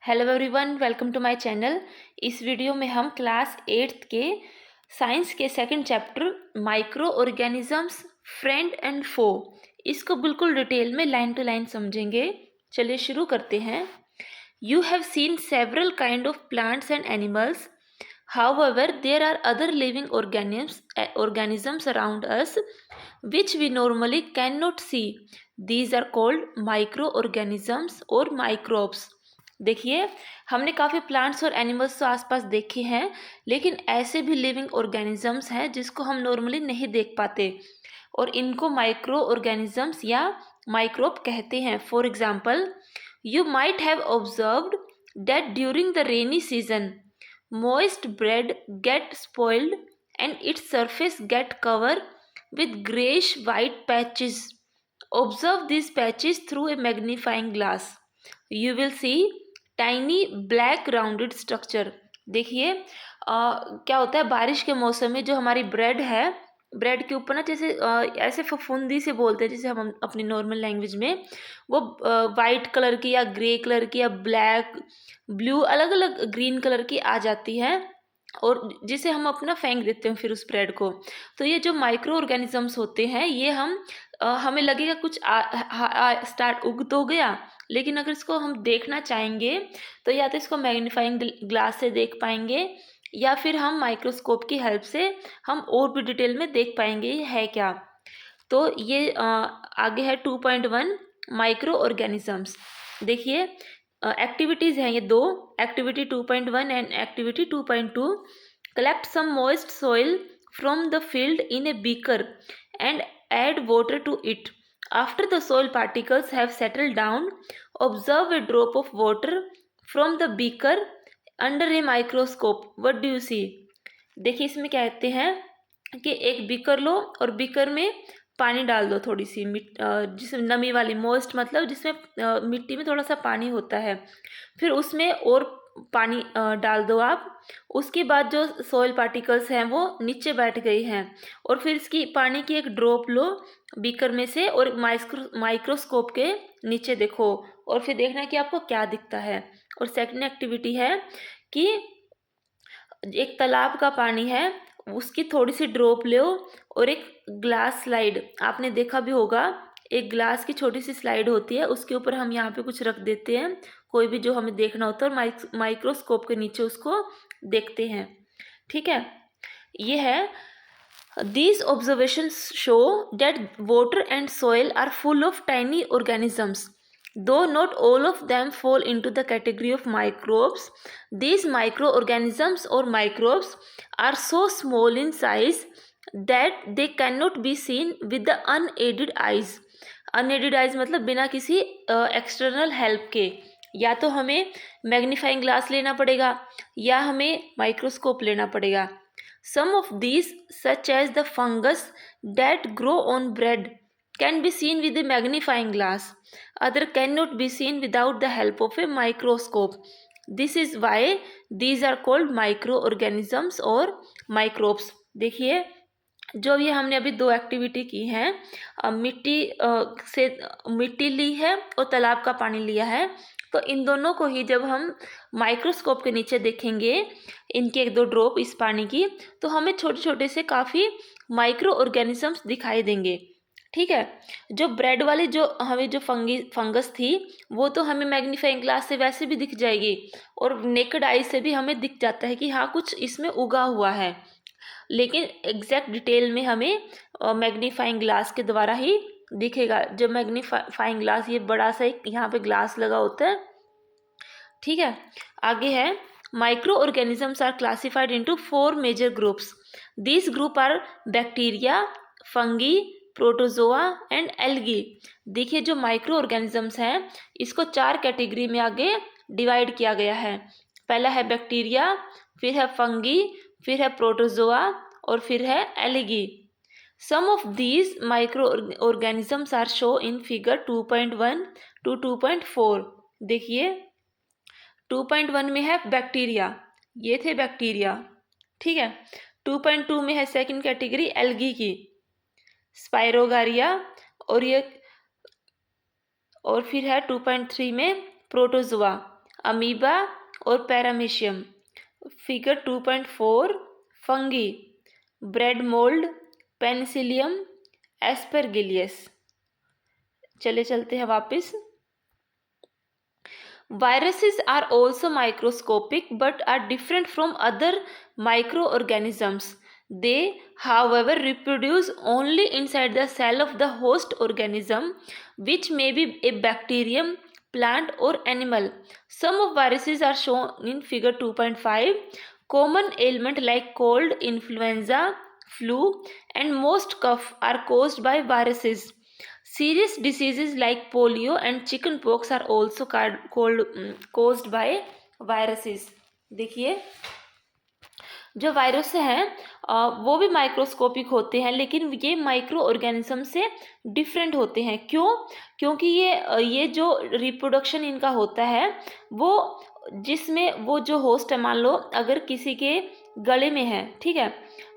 Hello everyone, welcome to my channel. इस video में हम क्लास 8th के साइंस के second chapter micro organisms friend and फो इसको बिल्कुल डिटेल में लाइन टू लाइन समझेंगे। चलिए शुरू करते हैं। You have seen several kind of plants and animals, however there are other living organisms around us which we normally cannot see. These are called microorganisms or microbes. देखिए, हमने काफ़ी plants और animals तो आसपास देखे हैं, लेकिन ऐसे भी लिविंग ऑर्गेनिजम्स हैं जिसको हम नॉर्मली नहीं देख पाते और इनको माइक्रो ऑर्गेनिजम्स या माइक्रोब कहते हैं। For example, you might have observed that during the rainy season moist bread get spoiled and its surface get covered with grayish white patches. Observe these patches through a magnifying glass. You will see tiny black rounded structure. देखिए क्या होता है, बारिश के मौसम में जो हमारी ब्रेड है, ब्रेड के ऊपर ना जैसे ऐसे फफूंदी से बोलते हैं, जैसे हम अपनी नॉर्मल लैंग्वेज में, वो वाइट कलर की या ग्रे कलर की या ब्लैक ब्लू अलग अलग ग्रीन कलर की आ जाती है और जिसे हम अपना फेंक देते हैं फिर उस ब्रेड को। तो ये जो माइक्रो ऑर्गेनिजम्स होते हैं, ये हमें लगेगा कुछ स्टार्ट उग तो गया, लेकिन अगर इसको हम देखना चाहेंगे तो या तो इसको मैग्नीफाइंग ग्लास से देख पाएंगे या फिर हम माइक्रोस्कोप की हेल्प से हम और भी डिटेल में देख पाएंगे ये है क्या। तो ये आगे है 2.1 माइक्रो ऑर्गेनिजम्स। देखिए एक्टिविटीज़ हैं ये दो, activity 2.1 and activity 2.2। Collect some moist soil from the field in a beaker and add water to it. After the soil particles have settled down, observe a drop of water from the beaker under a microscope. What do you see? देखिए इसमें क्या कहते हैं कि एक beaker लो और beaker में पानी डाल दो, थोड़ी सी जिसमें नमी वाली, मोस्ट मतलब जिसमें मिट्टी में थोड़ा सा पानी होता है, फिर उसमें और पानी डाल दो आप। उसके बाद जो सॉइल पार्टिकल्स हैं वो नीचे बैठ गई हैं और फिर इसकी पानी की एक ड्रॉप लो बीकर में से और माइक्रोस्कोप के नीचे देखो और फिर देखना कि आपको क्या दिखता है। और सेकंड एक्टिविटी है कि एक तालाब का पानी है, उसकी थोड़ी सी ड्रॉप लो और एक ग्लास स्लाइड, आपने देखा भी होगा, एक ग्लास की छोटी सी स्लाइड होती है, उसके ऊपर हम यहाँ पे कुछ रख देते हैं, कोई भी जो हमें देखना होता है, और माइक्रोस्कोप के नीचे उसको देखते हैं। ठीक है, ये है These observations show that water and soil are full of tiny organisms. Though not all of them fall into the category of microbes, these microorganisms or microbes are so small in size that they cannot be seen with the unaided eyes. Unaided eyes मतलब बिना किसी external help के, या तो हमें magnifying glass लेना पड़ेगा या हमें माइक्रोस्कोप लेना पड़ेगा। Some of these, such as the fungus that grow on bread, can be seen with a magnifying glass. Other cannot be seen without the help of a microscope. This is why these are called microorganisms or microbes. देखिए, जो ये हमने अभी दो activity की हैं, मिट्टी ली है और तालाब का पानी लिया है, तो इन दोनों को ही जब हम माइक्रोस्कोप के नीचे देखेंगे, इनके एक दो ड्रॉप इस पानी की, तो हमें छोटे छोटे से काफ़ी माइक्रो ऑर्गेनिजम्स दिखाई देंगे। ठीक है, जो ब्रेड वाली जो हमें जो फंगस थी वो तो हमें मैग्नीफाइंग ग्लास से वैसे भी दिख जाएगी और नेकेड आई से भी हमें दिख जाता है कि हाँ कुछ इसमें उगा हुआ है, लेकिन एग्जैक्ट डिटेल में हमें मैग्नीफाइंग ग्लास के द्वारा ही दिखेगा। जब मैग्नीफाइंग ग्लास, ये बड़ा सा एक यहाँ पे ग्लास लगा होता है। ठीक है, आगे है micro organisms are classified into 4 major groups. This group are bacteria, fungi, protozoa and algae. देखिए जो माइक्रो ऑर्गेनिजम्स हैं इसको 4 कैटेगरी में आगे डिवाइड किया गया है। पहला है बैक्टीरिया, फिर है फंगी, फिर है प्रोटोजोआ और फिर है algae. Some of these microorganisms are shown in figure 2.1 to 2.4. देखिए 2.1 में है बैक्टीरिया, ये थे बैक्टीरिया। ठीक है, 2.2 में है सेकंड कैटेगरी एल्गी की, स्पाइरोगारिया, और ये, और फिर है 2.3 में प्रोटोजोआ। अमीबा और paramecium. Figure 2.4 fungi, bread mould, penicillium, aspergillus. चलते हैं वापस। Viruses are also microscopic but are different from other microorganisms. They, however, reproduce only inside the cell of the host organism, which may be a bacterium, plant, or animal. Some of viruses are shown in figure 2.5. Common ailments like cold, influenza, flu, and most cough are caused by viruses. Serious diseases like polio and chickenpox are also caused by viruses. देखिए जो virus हैं वो भी microscopic होते हैं, लेकिन ये micro organism से डिफरेंट होते हैं। क्यों? क्योंकि ये जो रिप्रोडक्शन इनका होता है वो जिसमें वो जो होस्ट है, मान लो अगर किसी के गले में है, ठीक है,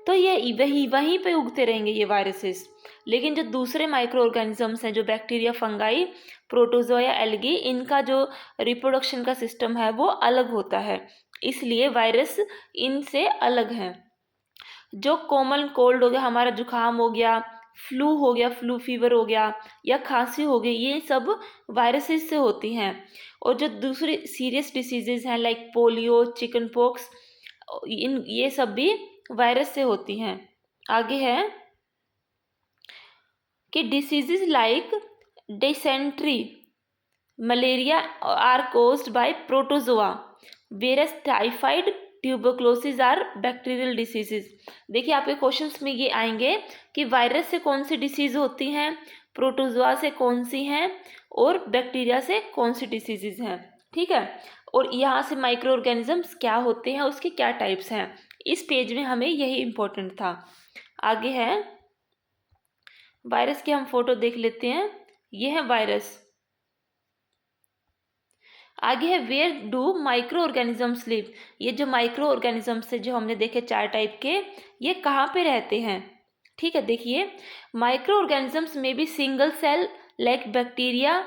तो ये वहीं पे उगते रहेंगे ये वायरसेस। लेकिन जो दूसरे माइक्रो ऑर्गेनिजम्स हैं, जो बैक्टीरिया, फंगाई, प्रोटोजोआ या एल्गी, इनका जो रिप्रोडक्शन का सिस्टम है वो अलग होता है, इसलिए वायरस इनसे अलग हैं। जो कॉमन कोल्ड हो गया, हमारा जुकाम हो गया, फ्लू हो गया, फ्लू फीवर हो गया, या खांसी हो गई, ये सब वायरसेस से होती हैं। और जो दूसरी सीरियस डिसीजेज हैं लाइक पोलियो, चिकन पॉक्स, ये सब भी वायरस से होती हैं। आगे है कि diseases like dysentery, malaria are caused by protozoa, whereas typhoid, tuberculosis are bacterial diseases. देखिए आपके क्वेश्चंस में ये आएंगे कि वायरस से कौन सी डिसीज होती हैं, प्रोटोजोआ से कौन सी हैं, और बैक्टीरिया से कौन सी डिसीजेज हैं, ठीक है। और यहाँ से माइक्रो ऑर्गेनिजम्स क्या होते हैं, उसके क्या टाइप्स हैं, इस पेज में हमें यही इम्पोर्टेंट था। आगे है वायरस की हम फोटो देख लेते हैं। ये है वायरस। आगे है where do micro organisms live. ये जो माइक्रो ऑर्गेनिजम्स है जो हमने देखे 4 टाइप के, ये कहाँ पे रहते हैं, ठीक है। देखिए माइक्रो ऑर्गेनिजम्स में भी single cell like bacteria,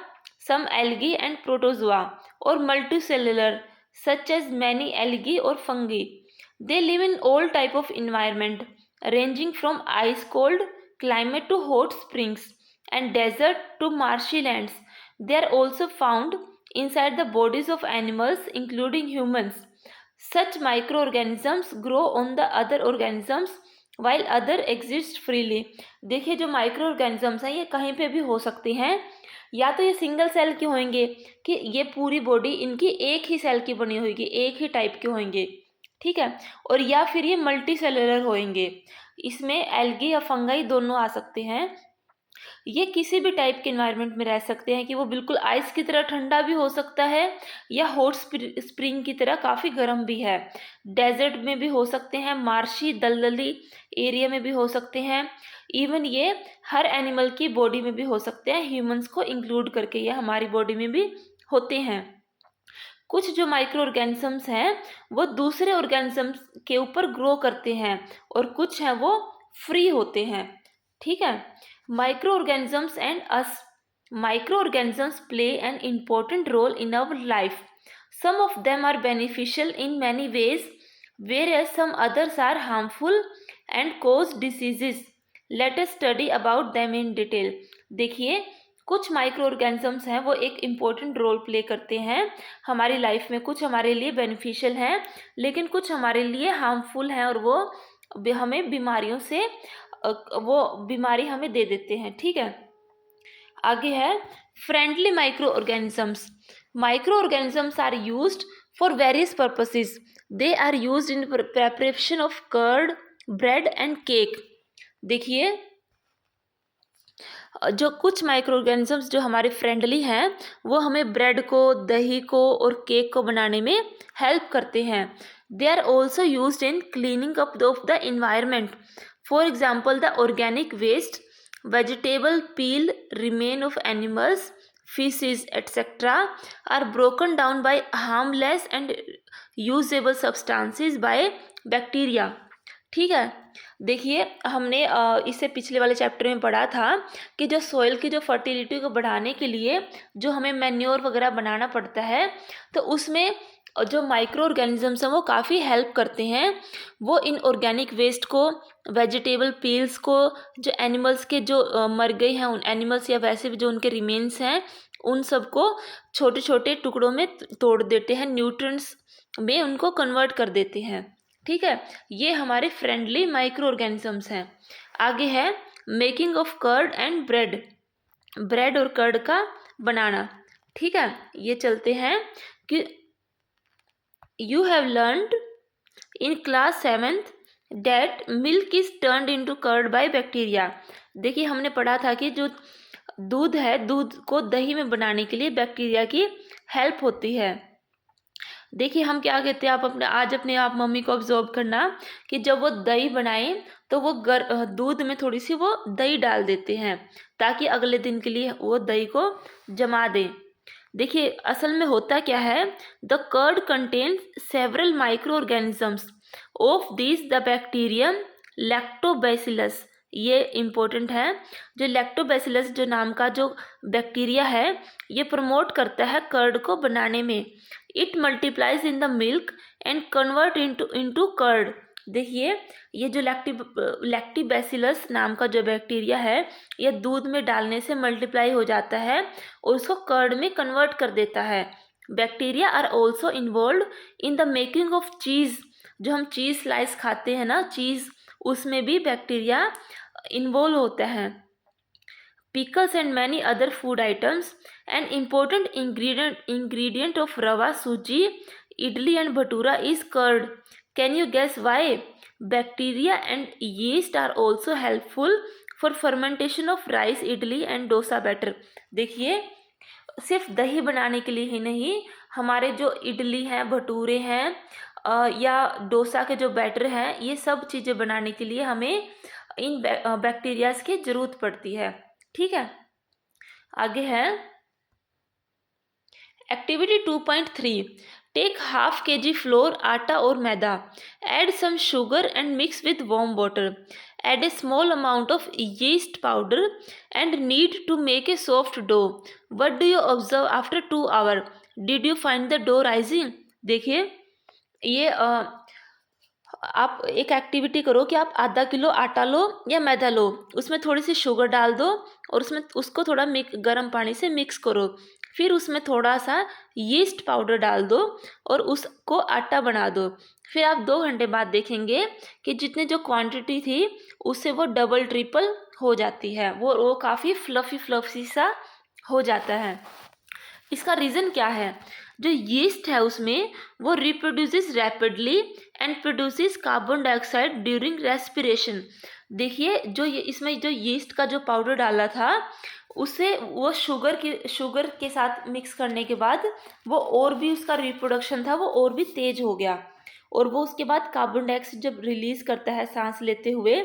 some algae and protozoa, और multi cellular such as many algae और fungi. They live in all type of environment ranging from ice cold climate to hot springs and desert to marshy lands. They are also found inside the bodies of animals including humans. Such microorganisms grow on the other organisms while other exist freely. देखिए जो micro organisms हैं ये कहीं पे भी हो सकते हैं, या तो ये सिंगल सेल के होंगे कि ये पूरी बॉडी इनकी एक ही सेल की बनी होगी, एक ही टाइप के होंगे, ठीक है, और या फिर ये मल्टी सेलुलर होंगे, इसमें एल्गी या फंगाई दोनों आ सकते हैं। ये किसी भी टाइप के एनवायरनमेंट में रह सकते हैं कि वो बिल्कुल आइस की तरह ठंडा भी हो सकता है या हॉट स्प्रिंग की तरह काफ़ी गर्म भी है। डेजर्ट में भी हो सकते हैं, मार्शी दलदली एरिया में भी हो सकते हैं, इवन ये हर एनिमल की बॉडी में भी हो सकते हैं, ह्यूमंस को इंक्लूड करके ये हमारी बॉडी में भी होते हैं। कुछ जो माइक्रो ऑर्गेनिजम्स हैं वो दूसरे ऑर्गेनिजम्स के ऊपर ग्रो करते हैं और कुछ हैं वो फ्री होते हैं, ठीक है। Micro organisms and us. Micro organisms play an important role in our life. Some of them are beneficial in many ways whereas some others are harmful and cause diseases. Let us study about them in detail. देखिए कुछ micro organisms हैं वो एक important role play करते हैं हमारी life में। कुछ हमारे लिए बेनिफिशियल हैं लेकिन कुछ हमारे लिए हार्मफुल हैं और वो हमें बीमारियों से वो बीमारी हमें दे देते हैं, ठीक है। आगे है friendly micro organisms. Micro organisms are used for various purposes. They are used in preparation of curd, bread and cake. देखिए जो कुछ माइक्रो ऑर्गेनिजम्स जो हमारे फ्रेंडली हैं वो हमें ब्रेड को, दही को और केक को बनाने में हेल्प करते हैं. They are also used in cleaning up of the environment. For example the organic waste, vegetable peel, remain of animals, feces, etc. are broken down by harmless and usable substances by bacteria. ठीक है। देखिए हमने इससे पिछले वाले chapter में पढ़ा था कि जो सॉइल की जो फर्टिलिटी को बढ़ाने के लिए जो हमें मैन्योर वगैरह बनाना पड़ता है, तो उसमें जो माइक्रो ऑर्गेनिजम्स हैं वो काफ़ी हेल्प करते हैं। वो इन ऑर्गेनिक वेस्ट को, वेजिटेबल पील्स को, जो एनिमल्स के जो मर गए हैं उन एनिमल्स या वैसे भी जो उनके रिमेन्स हैं, उन सबको छोटे छोटे टुकड़ों में तोड़ देते हैं, न्यूट्रिएंट्स में उनको कन्वर्ट कर देते हैं। ठीक है, ये हमारे फ्रेंडली माइक्रो ऑर्गेनिजम्स हैं। आगे है making of curd and bread, bread और कर्ड का बनाना। ठीक है, ये चलते हैं कि you have learned in class 7th that milk is turned into curd by bacteria. देखिए हमने पढ़ा था कि जो दूध है, दूध को दही में बनाने के लिए बैक्टीरिया की हेल्प होती है। देखिए हम क्या कहते हैं, आप अपने आज अपने आप मम्मी को ऑब्जर्व करना कि जब वो दही बनाएं तो वो दूध में थोड़ी सी वो दही डाल देते हैं ताकि अगले दिन के लिए वो दही को जमा दें। देखिए असल में होता क्या है, the curd contains several micro organisms of this the bacterium lactobacillus. ये इम्पोर्टेंट है, जो लैक्टोबैसिलस जो नाम का जो बैक्टीरिया है ये प्रमोट करता है कर्ड को बनाने में। It multiplies in the milk and convert into curd. देखिए ये जो लैक्टिबैसिलस नाम का जो बैक्टीरिया है ये दूध में डालने से मल्टीप्लाई हो जाता है और उसको कर्ड में कन्वर्ट कर देता है। Bacteria are also involve in the making of cheese. जो हम चीज़ स्लाइस खाते हैं ना, चीज़, उसमें भी बैक्टीरिया इन्वॉल्व होता है। pickles and many other food items. An important ingredient of rava, suji, idli and bhatura is curd. Can you guess why? Bacteria and yeast are also helpful for fermentation of rice, idli and dosa batter. देखिए सिर्फ दही बनाने के लिए ही नहीं, हमारे जो इडली हैं, भटूरे हैं या डोसा के जो बैटर हैं, ये सब चीज़ें बनाने के लिए हमें इन बैक्टीरियाज की ज़रूरत पड़ती है। ठीक है, आगे है activity 2.3। Take half kg flour, आटा और मैदा, add some sugar and mix with warm water, add a small amount of yeast powder and knead to make a soft dough. What do you observe after 2 hours? Did you find the dough rising? देखिए ये आप एक activity करो कि आप आधा kilo आटा लो या मैदा लो, उसमें थोड़ी सी शुगर डाल दो और उसमें उसको थोड़ा गर्म पानी से मिक्स करो, फिर उसमें थोड़ा सा यीस्ट पाउडर डाल दो और उसको आटा बना दो। फिर आप 2 घंटे बाद देखेंगे कि जितने जो क्वांटिटी थी उससे वो डबल ट्रिपल हो जाती है, वो काफ़ी फ्लफ़ी सा हो जाता है। इसका रीज़न क्या है? जो यीस्ट है उसमें वो reproduces rapidly and produces carbon dioxide during respiration. देखिए जो ये इसमें जो यीस्ट का जो पाउडर डाला था उससे वो शुगर के साथ मिक्स करने के बाद वो और भी उसका रिप्रोडक्शन था वो और भी तेज़ हो गया और वो उसके बाद कार्बन डाइऑक्साइड जब रिलीज़ करता है सांस लेते हुए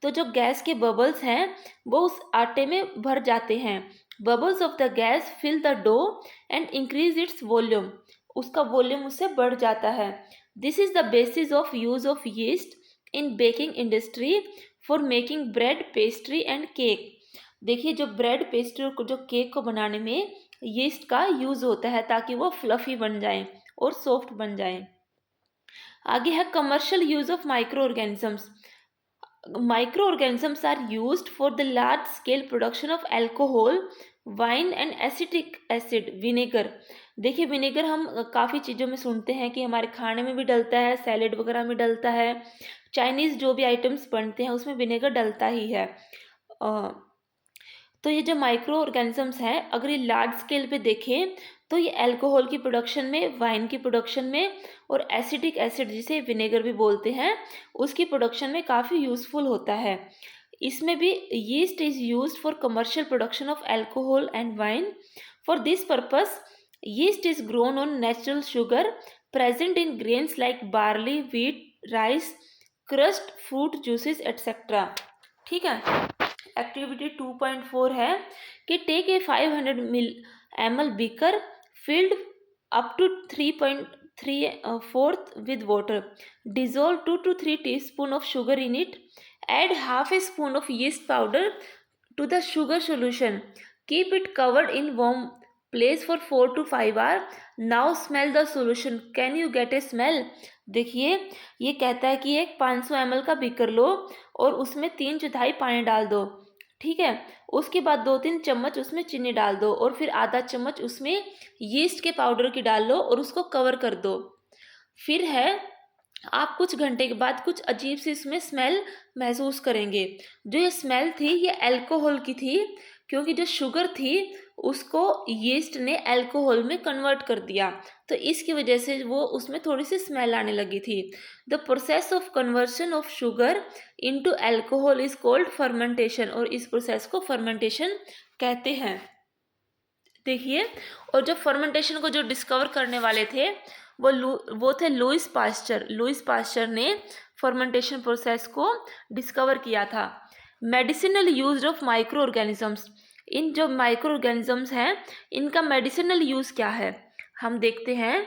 तो जो गैस के बबल्स हैं वो उस आटे में भर जाते हैं। Bubbles of the gas fill the dough and increase its volume. उसका वॉल्यूम उससे बढ़ जाता है। This is the basis of use of yeast in baking industry for making bread, pastry and cake. देखिए जो ब्रेड, पेस्ट्री और जो cake को बनाने में यीस्ट का यूज़ होता है ताकि वो फ्लफ़ी बन जाए और सॉफ्ट बन जाए। आगे है commercial use of micro organisms. Micro organisms are used for the large scale production of alcohol, wine and acetic acid, vinegar. देखिए विनेगर हम काफ़ी चीज़ों में सुनते हैं कि हमारे खाने में भी डलता है, सैलेड वगैरह में डलता है, चाइनीज़ जो भी आइटम्स बनते हैं उसमें विनेगर डलता ही है। तो ये जो माइक्रो ऑर्गेनिजम्स हैं अगर ये लार्ज स्केल पे देखें तो ये अल्कोहल की प्रोडक्शन में, वाइन की प्रोडक्शन में और एसिटिक एसिड जिसे विनेगर भी बोलते हैं उसकी प्रोडक्शन में काफ़ी यूज़फुल होता है। इसमें भी yeast is used for commercial production of alcohol and wine. For this purpose yeast is grown on natural sugar present in grains like barley, wheat, rice, crushed, fruit juices etcetera. ठीक है, activity 2.4 है कि take a 500 ml beaker filled up to 3/4 with water. Dissolve 2 to 3 teaspoon of sugar in it. Add half a spoon of yeast powder to the sugar solution. Keep it covered in warm place for 4 to 5 hours. Now smell the solution. Can you get a smell? देखिए ये कहता है कि एक 500 ml का beaker लो और उसमें 3/4 पानी डाल दो, ठीक है। उसके बाद 2-3 चम्मच उसमें चीनी डाल दो और फिर आधा चम्मच उसमें यीस्ट के पाउडर की डाल लो और उसको कवर कर दो। फिर है आप कुछ घंटे के बाद कुछ अजीब सी इसमें स्मेल महसूस करेंगे। जो ये स्मेल थी ये अल्कोहल की थी, क्योंकि जो शुगर थी उसको यीस्ट ने अल्कोहल में कन्वर्ट कर दिया, तो इसकी वजह से वो उसमें थोड़ी सी स्मेल आने लगी थी। The process of conversion of sugar into alcohol is called fermentation, और इस प्रोसेस को फर्मेंटेशन कहते हैं। देखिए, और जब फर्मेंटेशन को जो डिस्कवर करने वाले थे वो थे लुईस पास्चर। लुईस पास्चर ने फर्मेंटेशन प्रोसेस को डिस्कवर किया था। Medicinal use of micro organisms, इन जो माइक्रो ऑर्गेनिजम्स हैं इनका मेडिसिनल यूज क्या है हम देखते हैं।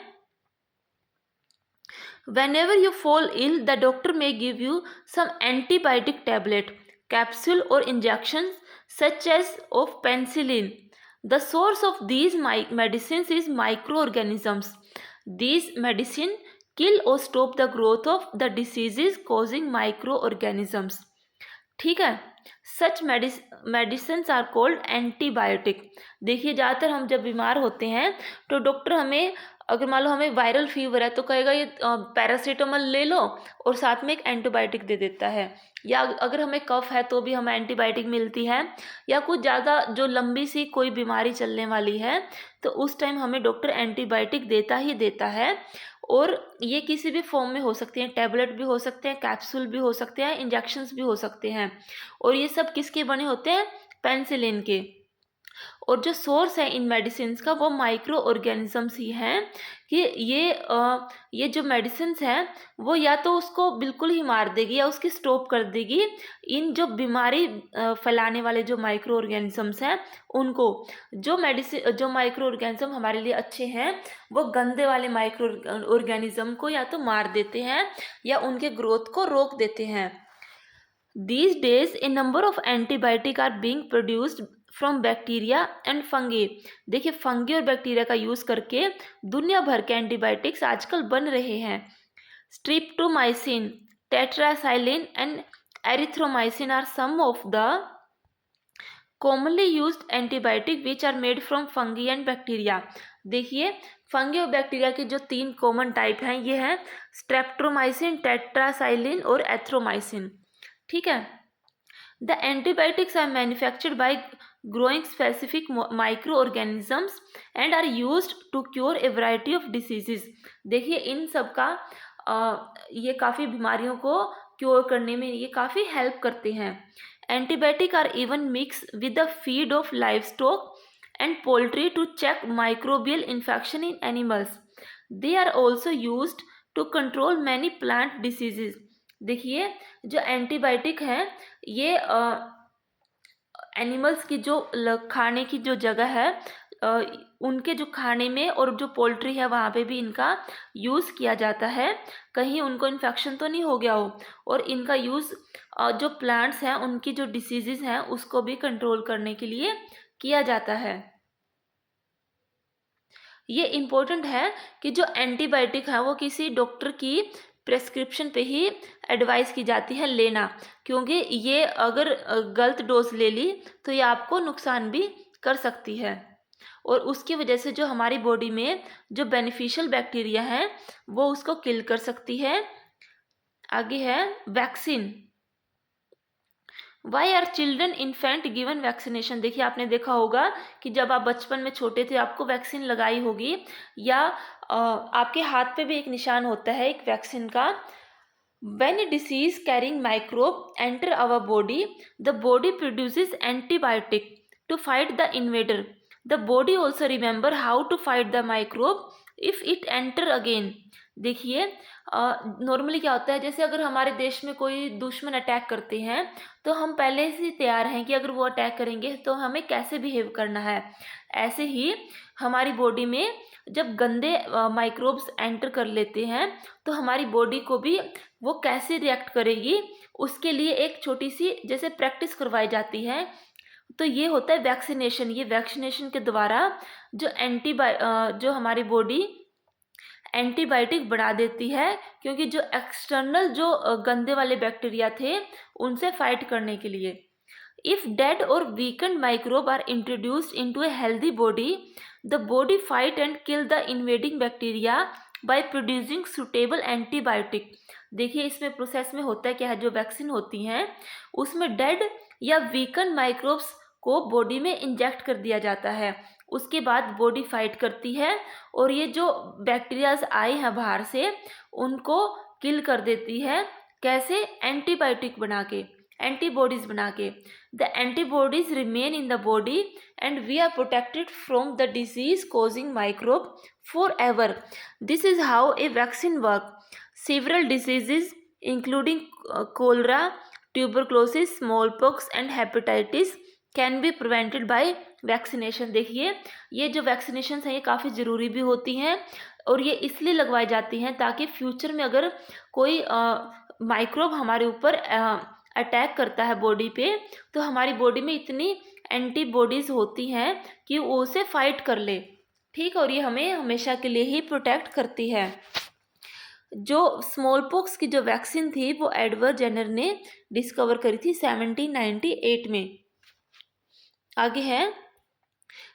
Whenever you fall ill, the doctor may give you some antibiotic tablet, capsule or injections such as of penicillin. The source of these medicines is microorganisms. These medicine kill or stop the growth of the diseases causing microorganisms. ठीक है, सच medicines are cold antibiotic. देखिए ज़्यादातर हम जब बीमार होते हैं तो डॉक्टर हमें, अगर मान लो हमें वायरल फीवर है तो कहेगा ये पैरासीटामोल ले लो और साथ में एक एंटीबायोटिक दे देता है। या अगर हमें कफ है तो भी हमें एंटीबायोटिक मिलती है, या कुछ ज़्यादा जो लंबी सी कोई बीमारी चलने वाली है तो उस टाइम हमें डॉक्टर एंटीबायोटिक देता ही देता है। और ये किसी भी फॉर्म में हो सकते हैं, टैबलेट भी हो सकते हैं, कैप्सूल भी हो सकते हैं, इंजेक्शंस भी हो सकते हैं। और ये सब किसके बने होते हैं? पेनिसिलिन के। और जो सोर्स है इन मेडिसिन्स का वो माइक्रो ऑर्गेनिजम्स ही हैं कि ये जो मेडिसिन्स हैं वो या तो उसको बिल्कुल ही मार देगी या उसकी स्टॉप कर देगी इन जो बीमारी फैलाने वाले जो माइक्रो ऑर्गेनिजम्स हैं उनको। जो माइक्रो ऑर्गेनिज्म हमारे लिए अच्छे हैं वो गंदे वाले माइक्रो ऑर्गेनिज्म को या तो मार देते हैं या उनके ग्रोथ को रोक देते हैं। These days, a number of antibiotics are being produced from bacteria and fungi. देखिए फंगी और बैक्टीरिया का यूज़ करके दुनिया भर के एंटीबायोटिक्स आजकल बन रहे हैं। Streptomycin, tetracycline and erythromycin are some of the commonly used antibiotic which are made from fungi and bacteria. देखिए फंगी और बैक्टीरिया के जो 3 कॉमन टाइप हैं ये हैं स्ट्रेप्टोमाइसिन, टेट्रासाइलिन और एथ्रोमाइसिन। ठीक है। The antibiotics are manufactured by growing specific micro organisms and are used to cure a variety of diseases. देखिए इन सब का ये काफ़ी बीमारियों को क्योर करने में ये काफ़ी हेल्प करते हैं। Antibiotic are even mix with the feed of livestock and poultry to check microbial infection in animals. They are also used to control many plant diseases. देखिए जो एंटीबायोटिक हैं ये एनिमल्स की जो खाने की जो जगह है उनके जो खाने में और जो पोल्ट्री है वहाँ पे भी इनका यूज़ किया जाता है, कहीं उनको इन्फेक्शन तो नहीं हो गया हो। और इनका यूज़ जो प्लांट्स हैं उनकी जो डिसीजेज हैं उसको भी कंट्रोल करने के लिए किया जाता है। ये इम्पोर्टेंट है कि जो एंटीबायोटिक है वो किसी डॉक्टर की प्रेस्क्रिप्शन पे ही एडवाइस की जाती है लेना, क्योंकि ये अगर गलत डोज ले ली तो ये आपको नुकसान भी कर सकती है और उसकी वजह से जो हमारी बॉडी में जो बेनिफिशियल बैक्टीरिया हैं वो उसको किल कर सकती है। आगे है vaccine. Why are children infant given vaccination. देखिए आपने देखा होगा कि जब आप बचपन में छोटे थे आपको वैक्सीन लगाई होगी या आपके हाथ पे भी एक निशान होता है एक वैक्सीन का। When a disease carrying microbe enter our body, the body produces antibiotic to fight the invader. The body also remember how to fight the microbe if it enter again. देखिए नॉर्मली क्या होता है, जैसे अगर हमारे देश में कोई दुश्मन अटैक करते हैं तो हम पहले से ही तैयार हैं कि अगर वो अटैक करेंगे तो हमें कैसे बिहेव करना है। ऐसे ही हमारी बॉडी में जब गंदे माइक्रोब्स एंटर कर लेते हैं तो हमारी बॉडी को भी वो कैसे रिएक्ट करेगी, उसके लिए एक छोटी सी जैसे प्रैक्टिस करवाई जाती है। तो ये होता है वैक्सीनेशन। ये वैक्सीनेशन के द्वारा जो जो हमारी बॉडी एंटीबायोटिक बना देती है, क्योंकि जो एक्सटर्नल जो गंदे वाले बैक्टीरिया थे उनसे फाइट करने के लिए। If dead or weakened microbe are introduced into a healthy body, the body fight and kill the invading bacteria by producing suitable antibiotic। देखिए इसमें प्रोसेस में होता है क्या है, जो वैक्सीन होती हैं उसमें डेड या वीकन माइक्रोब्स को बॉडी में इंजेक्ट कर दिया जाता है। उसके बाद बॉडी फाइट करती है और ये जो बैक्टीरियाज आए हैं बाहर से उनको किल कर देती है। कैसे? एंटीबायोटिक बना के, एंटीबॉडीज बना के। The antibodies remain in the body and we are protected from the disease causing microbe forever. This is how a vaccine work. Several diseases including cholera, tuberculosis, smallpox and hepatitis can be prevented by vaccination. देखिए ये जो vaccination है ये काफ़ी ज़रूरी भी होती हैं और ये इसलिए लगवाई जाती हैं ताकि फ्यूचर में अगर कोई माइक्रोब हमारे ऊपर अटैक करता है बॉडी पे तो हमारी बॉडी में इतनी एंटीबॉडीज़ होती हैं कि वो उसे फाइट कर ले। ठीक, और ये हमें हमेशा के लिए ही प्रोटेक्ट करती है। जो स्मॉल पॉक्स की जो वैक्सीन थी वो एडवर्ड जेनर ने डिस्कवर करी थी 1798 में। आगे है,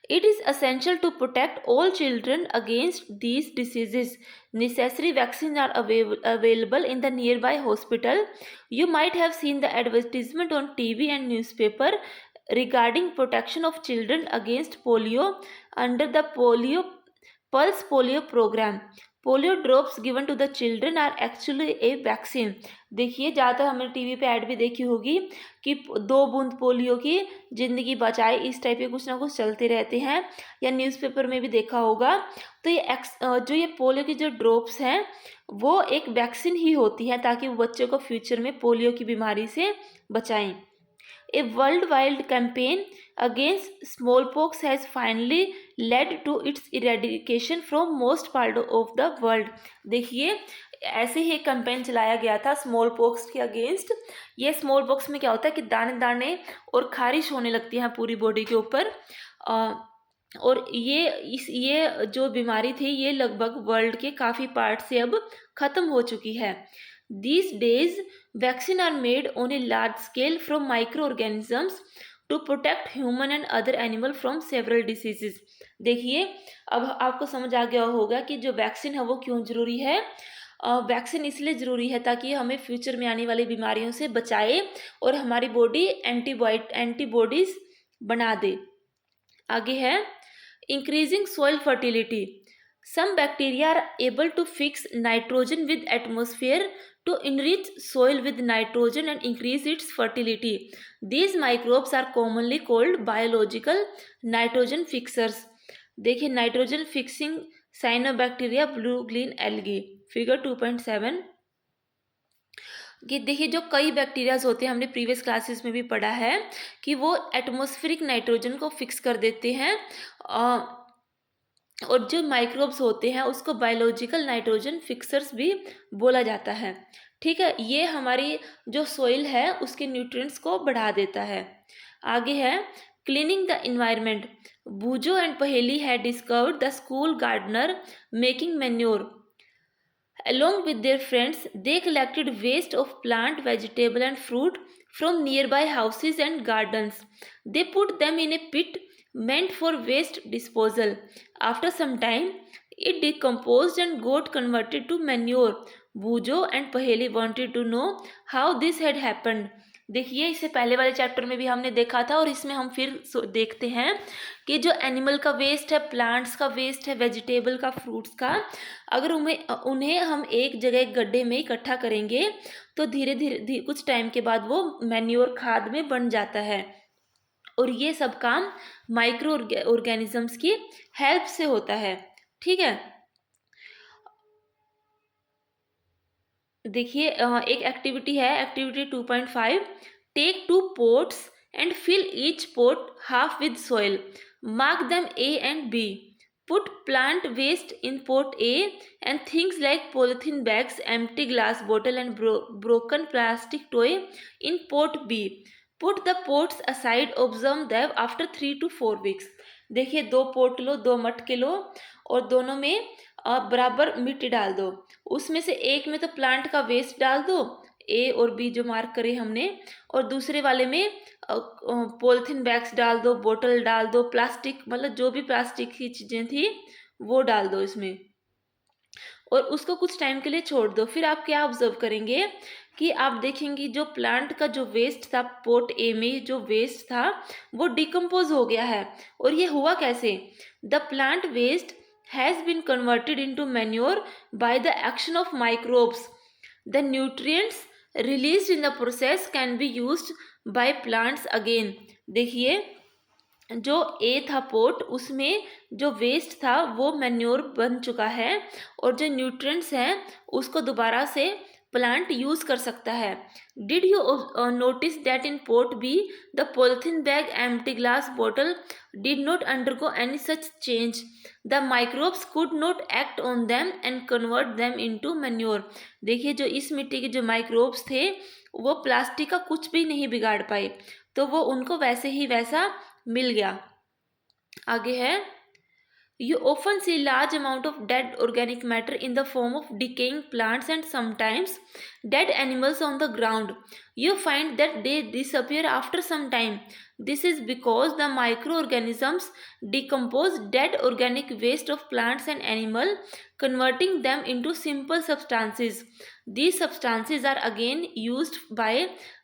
it is essential to protect all children against these diseases. Necessary vaccine are available in the nearby hospital. You might have seen the advertisement on TV and newspaper regarding protection of children against polio under the pulse polio program। Polio drops given to the children are actually a vaccine. देखिए ज़्यादातर हमने TV पे add भी देखी होगी कि 2 बूंद polio की ज़िंदगी बचाए, इस टाइप के कुछ ना कुछ चलते रहते हैं, या न्यूज़पेपर में भी देखा होगा। तो ये जो ये पोलियो की जो ड्रॉप्स हैं वो एक वैक्सीन ही होती है ताकि वो बच्चों को फ्यूचर में पोलियो की बीमारी से बचाएं। A worldwide campaign against smallpox has finally led to its eradication from most part of the world। देखिए ऐसे ही एक कैंपेन चलाया गया था स्मॉल पॉक्स के अगेंस्ट। ये स्मॉल पॉक्स में क्या होता है कि दाने दाने और खारिश होने लगती है पूरी बॉडी के ऊपर, और ये जो बीमारी थी ये लगभग वर्ल्ड के काफ़ी पार्ट से अब ख़त्म हो चुकी है। These days, vaccine are made on a large scale from microorganisms to protect human and other animal from several diseases। देखिए अब आपको समझ आ गया होगा कि जो वैक्सीन है वो क्यों ज़रूरी है। वैक्सीन इसलिए ज़रूरी है ताकि हमें फ्यूचर में आने वाली बीमारियों से बचाए और हमारी बॉडी एंटीबॉडीज़ बना दे। आगे है, increasing soil fertility. Some bacteria are able to fix nitrogen with atmosphere to enrich soil with nitrogen and increase its fertility। These microbes are commonly called biological nitrogen fixers। देखिए nitrogen fixing cyanobacteria blue green algae, figure 2.7। कि देखिए जो कई bacterias होते हैं, हमने previous classes में भी पढ़ा है कि वो एटमॉस्फेरिक नाइट्रोजन को फिक्स कर देते हैं, और जो माइक्रोब्स होते हैं उसको बायोलॉजिकल नाइट्रोजन फिक्सर्स भी बोला जाता है। ठीक है, ये हमारी जो सोइल है उसके न्यूट्रिएंट्स को बढ़ा देता है। आगे है, cleaning the environment. Boojho and Paheli had discovered the school gardener making manure. Along with their friends, they collected waste of plant, vegetable and fruit from nearby houses and gardens. They put them in a pit meant for waste disposal. After some time, it decomposed and got converted to manure। Bujo and Paheli wanted to know how this had happened। देखिए इसे पहले वाले chapter में भी हमने देखा था और इसमें हम फिर देखते हैं कि जो एनिमल का वेस्ट है, प्लांट्स का वेस्ट है, वेजिटेबल का, फ्रूट्स का, अगर उन्हें हम एक जगह एक गड्ढे में इकट्ठा करेंगे तो धीरे धीरे कुछ टाइम के बाद वो मैन्योर खाद में बन जाता है। और ये सब काम माइक्रो ऑर्गेनिजम्स की हेल्प से होता है। ठीक है, देखिए एक एक्टिविटी है, activity 2.5, take 2 pots and fill each pot half with soil, mark them A and B, put plant waste in pot A and things like polythene bags, empty glass bottle and broken plastic toy in pot B, put the pots aside, observe them after 3 to 4 weeks। देखिए 2 pot लो, 2 मटके लो और दोनों में बराबर मिट्टी डाल दो। उसमें से एक में तो प्लांट का वेस्ट डाल दो, ए और बी जो मार्क करे हमने, और दूसरे वाले में पॉलिथीन बैग्स डाल दो, बोतल डाल दो, प्लास्टिक मतलब जो भी प्लास्टिक की चीज़ें थी वो डाल दो इसमें, और उसको कुछ टाइम के लिए छोड़ दो। फिर आप क्या ऑब्जर्व करेंगे कि आप देखेंगे जो प्लांट का जो वेस्ट था, पोट ए में जो वेस्ट था वो डिकम्पोज हो गया है। और ये हुआ कैसे? The plant waste has been converted into manure by the action of microbes. The nutrients released in the process can be used by plants again. देखिए जो ए था पोट, उसमें जो वेस्ट था वो मैन्योर बन चुका है और जो न्यूट्रिएंट्स हैं उसको दोबारा से प्लांट यूज कर सकता है। Did you notice that in pot B the polythene bag, empty glass bottle did not undergo any such change, the microbes could not act on them and convert them into manure. देखिए जो इस मिट्टी के जो microbes थे वो plastic का कुछ भी नहीं बिगाड़ पाए, तो वो उनको वैसे ही वैसा मिल गया। आगे है, you often see large amount of dead organic matter in the form of decaying plants and sometimes dead animals on the ground. You find that they disappear after some time. This is because the microorganisms decompose dead organic waste of plants and animal, converting them into simple substances. These substances are again used by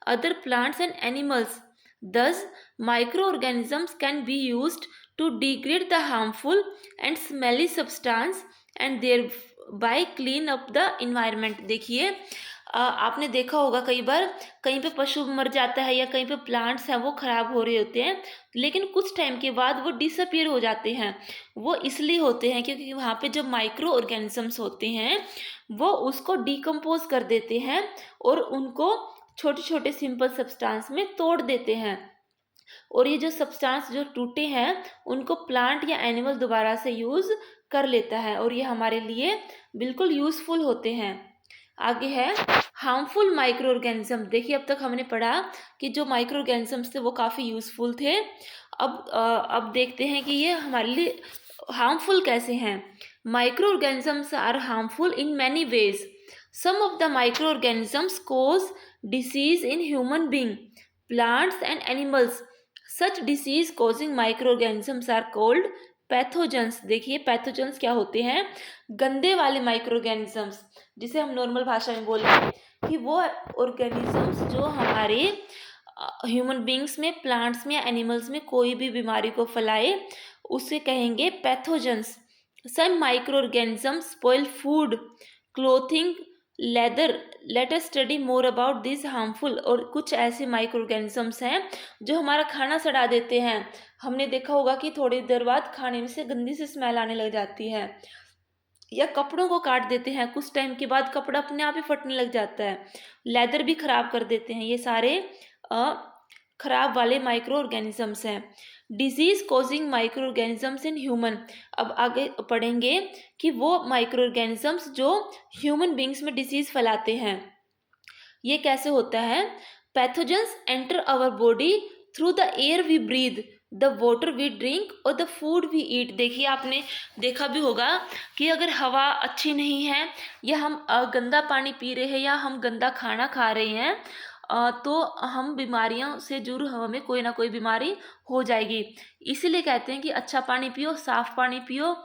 other plants and animals. Thus, microorganisms can be used to degrade the harmful and smelly substance and thereby clean up the environment। देखिए आपने देखा होगा कई बार कहीं पे पशु मर जाता है या कहीं पे प्लांट्स हैं वो ख़राब हो रहे होते हैं, लेकिन कुछ टाइम के बाद वो डिसअपियर हो जाते हैं। वो इसलिए होते हैं क्योंकि वहाँ पे जो माइक्रो ऑर्गेनिजम्स होते हैं वो उसको डिकम्पोज कर देते हैं और उनको छोटे छोटे सिंपल सब्सटेंस में तोड़ देते हैं, और ये जो सब्सटेंस जो टूटे हैं उनको प्लांट या एनिमल दोबारा से यूज़ कर लेता है और ये हमारे लिए बिल्कुल यूज़फुल होते हैं। आगे है हार्मफुल माइक्रो ऑर्गेनिज्म। देखिए अब तक हमने पढ़ा कि जो माइक्रो ऑर्गेनिजम्स थे वो काफ़ी यूज़फुल थे। अब देखते हैं कि ये हमारे लिए हार्मफुल कैसे हैं। Micro organisms are harmful in many ways. Some of the microorganisms cause disease in human being, plants and animals. Such disease causing microorganisms are called pathogens. देखिए पैथोजेंस क्या होते हैं? गंदे वाले माइक्रोऑर्गेनिजम्स, जिसे हम नॉर्मल भाषा में बोलते हैं कि वो ऑर्गेनिजम्स जो हमारे ह्यूमन बींग्स में, प्लांट्स में या एनिमल्स में कोई भी बीमारी को फैलाए, उसे कहेंगे pathogens. Some microorganisms spoil food, clothing, leather. Let us study more about this harmful. और कुछ ऐसे माइक्रो ऑर्गेनिजम्स हैं जो हमारा खाना सड़ा देते हैं। हमने देखा होगा कि थोड़ी देर बाद खाने में से गंदी सी स्मेल आने लग जाती है, या कपड़ों को काट देते हैं, कुछ टाइम के बाद कपड़ा अपने आप ही फटने लग जाता है, लेदर भी खराब कर देते हैं। ये सारे खराब वाले माइक्रो ऑर्गेनिजम्स हैं। Disease causing micro organisms in human. अब आगे पढ़ेंगे कि वो माइक्रो ऑर्गेनिजम्स जो ह्यूमन बींग्स में डिजीज फैलाते हैं ये कैसे होता है। Pathogens enter our body through the air we breathe, the water we drink और द फूड वी ईट। देखिए आपने देखा भी होगा कि अगर हवा अच्छी नहीं है या हम गंदा पानी पी रहे हैं या हम गंदा खाना खा रहे हैं तो हम बीमारियों से जरूर हमें कोई ना कोई बीमारी हो जाएगी। इसीलिए कहते हैं कि अच्छा पानी पियो, साफ़ पानी पियो।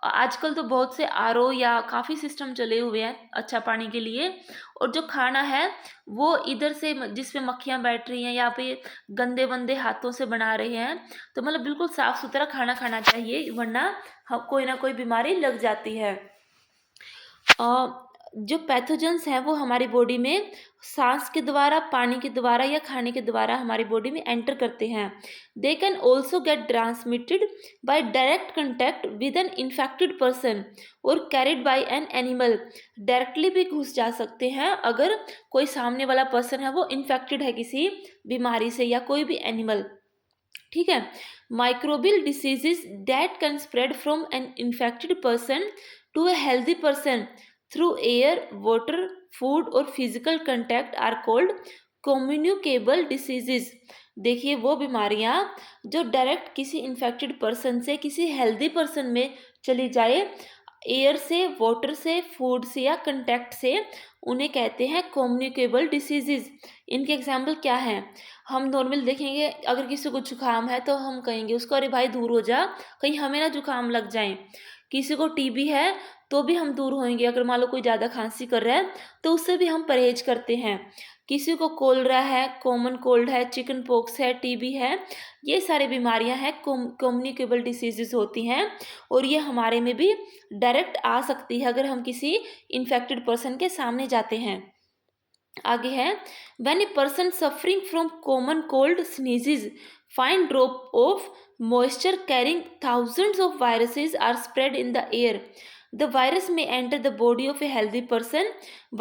आजकल तो बहुत से आरओ या काफ़ी सिस्टम चले हुए हैं अच्छा पानी के लिए, और जो खाना है वो इधर से जिस पे मक्खियाँ बैठ रही हैं या पे गंदे वंदे हाथों से बना रहे हैं, तो मतलब बिल्कुल साफ़ सुथरा खाना खाना चाहिए, वरना कोई ना कोई बीमारी लग जाती है। जो पैथोजेंस हैं वो हमारी बॉडी में सांस के द्वारा, पानी के द्वारा या खाने के द्वारा हमारी बॉडी में एंटर करते हैं। They can also get transmitted by direct contact with an infected person और carried by an animal. Directly भी घुस जा सकते हैं अगर कोई सामने वाला पर्सन है वो इन्फेक्टेड है किसी बीमारी से या कोई भी एनिमल। ठीक है। Microbial diseases that can spread from an infected person to a healthy person through air, water, food और physical contact are called communicable diseases. देखिए वो बीमारियां जो डायरेक्ट किसी इन्फेक्टेड पर्सन से किसी हेल्दी पर्सन में चली जाए, एयर से, वाटर से, फूड से या कंटैक्ट से, उन्हें कहते हैं कम्युनिकेबल डिसीजेस। इनके एग्जाम्पल क्या हैं? हम नॉर्मल देखेंगे, अगर किसी को जुकाम है तो हम कहेंगे उसको अरे भाई दूर हो जा, कहीं हमें ना जुकाम लग जाए। किसी को टीबी है तो भी हम दूर होंगे, अगर मान लो कोई ज़्यादा खांसी कर रहा है तो उससे भी हम परहेज करते हैं। किसी को कोलरा है, कॉमन कोल्ड है, चिकन पॉक्स है, टीबी है, ये सारी बीमारियां हैं कम्युनिकेबल डिसीजेस होती हैं और ये हमारे में भी डायरेक्ट आ सकती है अगर हम किसी इन्फेक्टेड पर्सन के सामने जाते हैं। आगे है when a person suffering from common cold sneezes fine drop of moisture carrying thousands of viruses are spread in the air. The virus may enter the body of a healthy person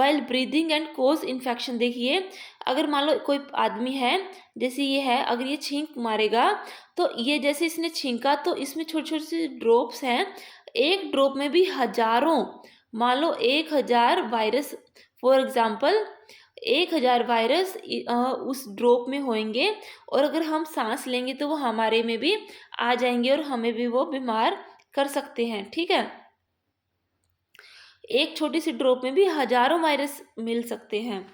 while breathing and cause infection. देखिए अगर मान लो कोई आदमी है, जैसे ये है, अगर ये छींक मारेगा तो ये जैसे इसने छींका तो इसमें छोटे छोटे से ड्रॉप्स हैं, एक ड्रॉप में भी हजारों, मान लो 1000 वायरस, फॉर एग्जाम्पल 1000 वायरस उस ड्रॉप में होंगे और अगर हम सांस लेंगे तो वो हमारे में भी आ जाएंगे और हमें भी वो बीमार कर सकते हैं। ठीक है, एक छोटी सी ड्रॉप में भी हजारों वायरस मिल सकते हैं।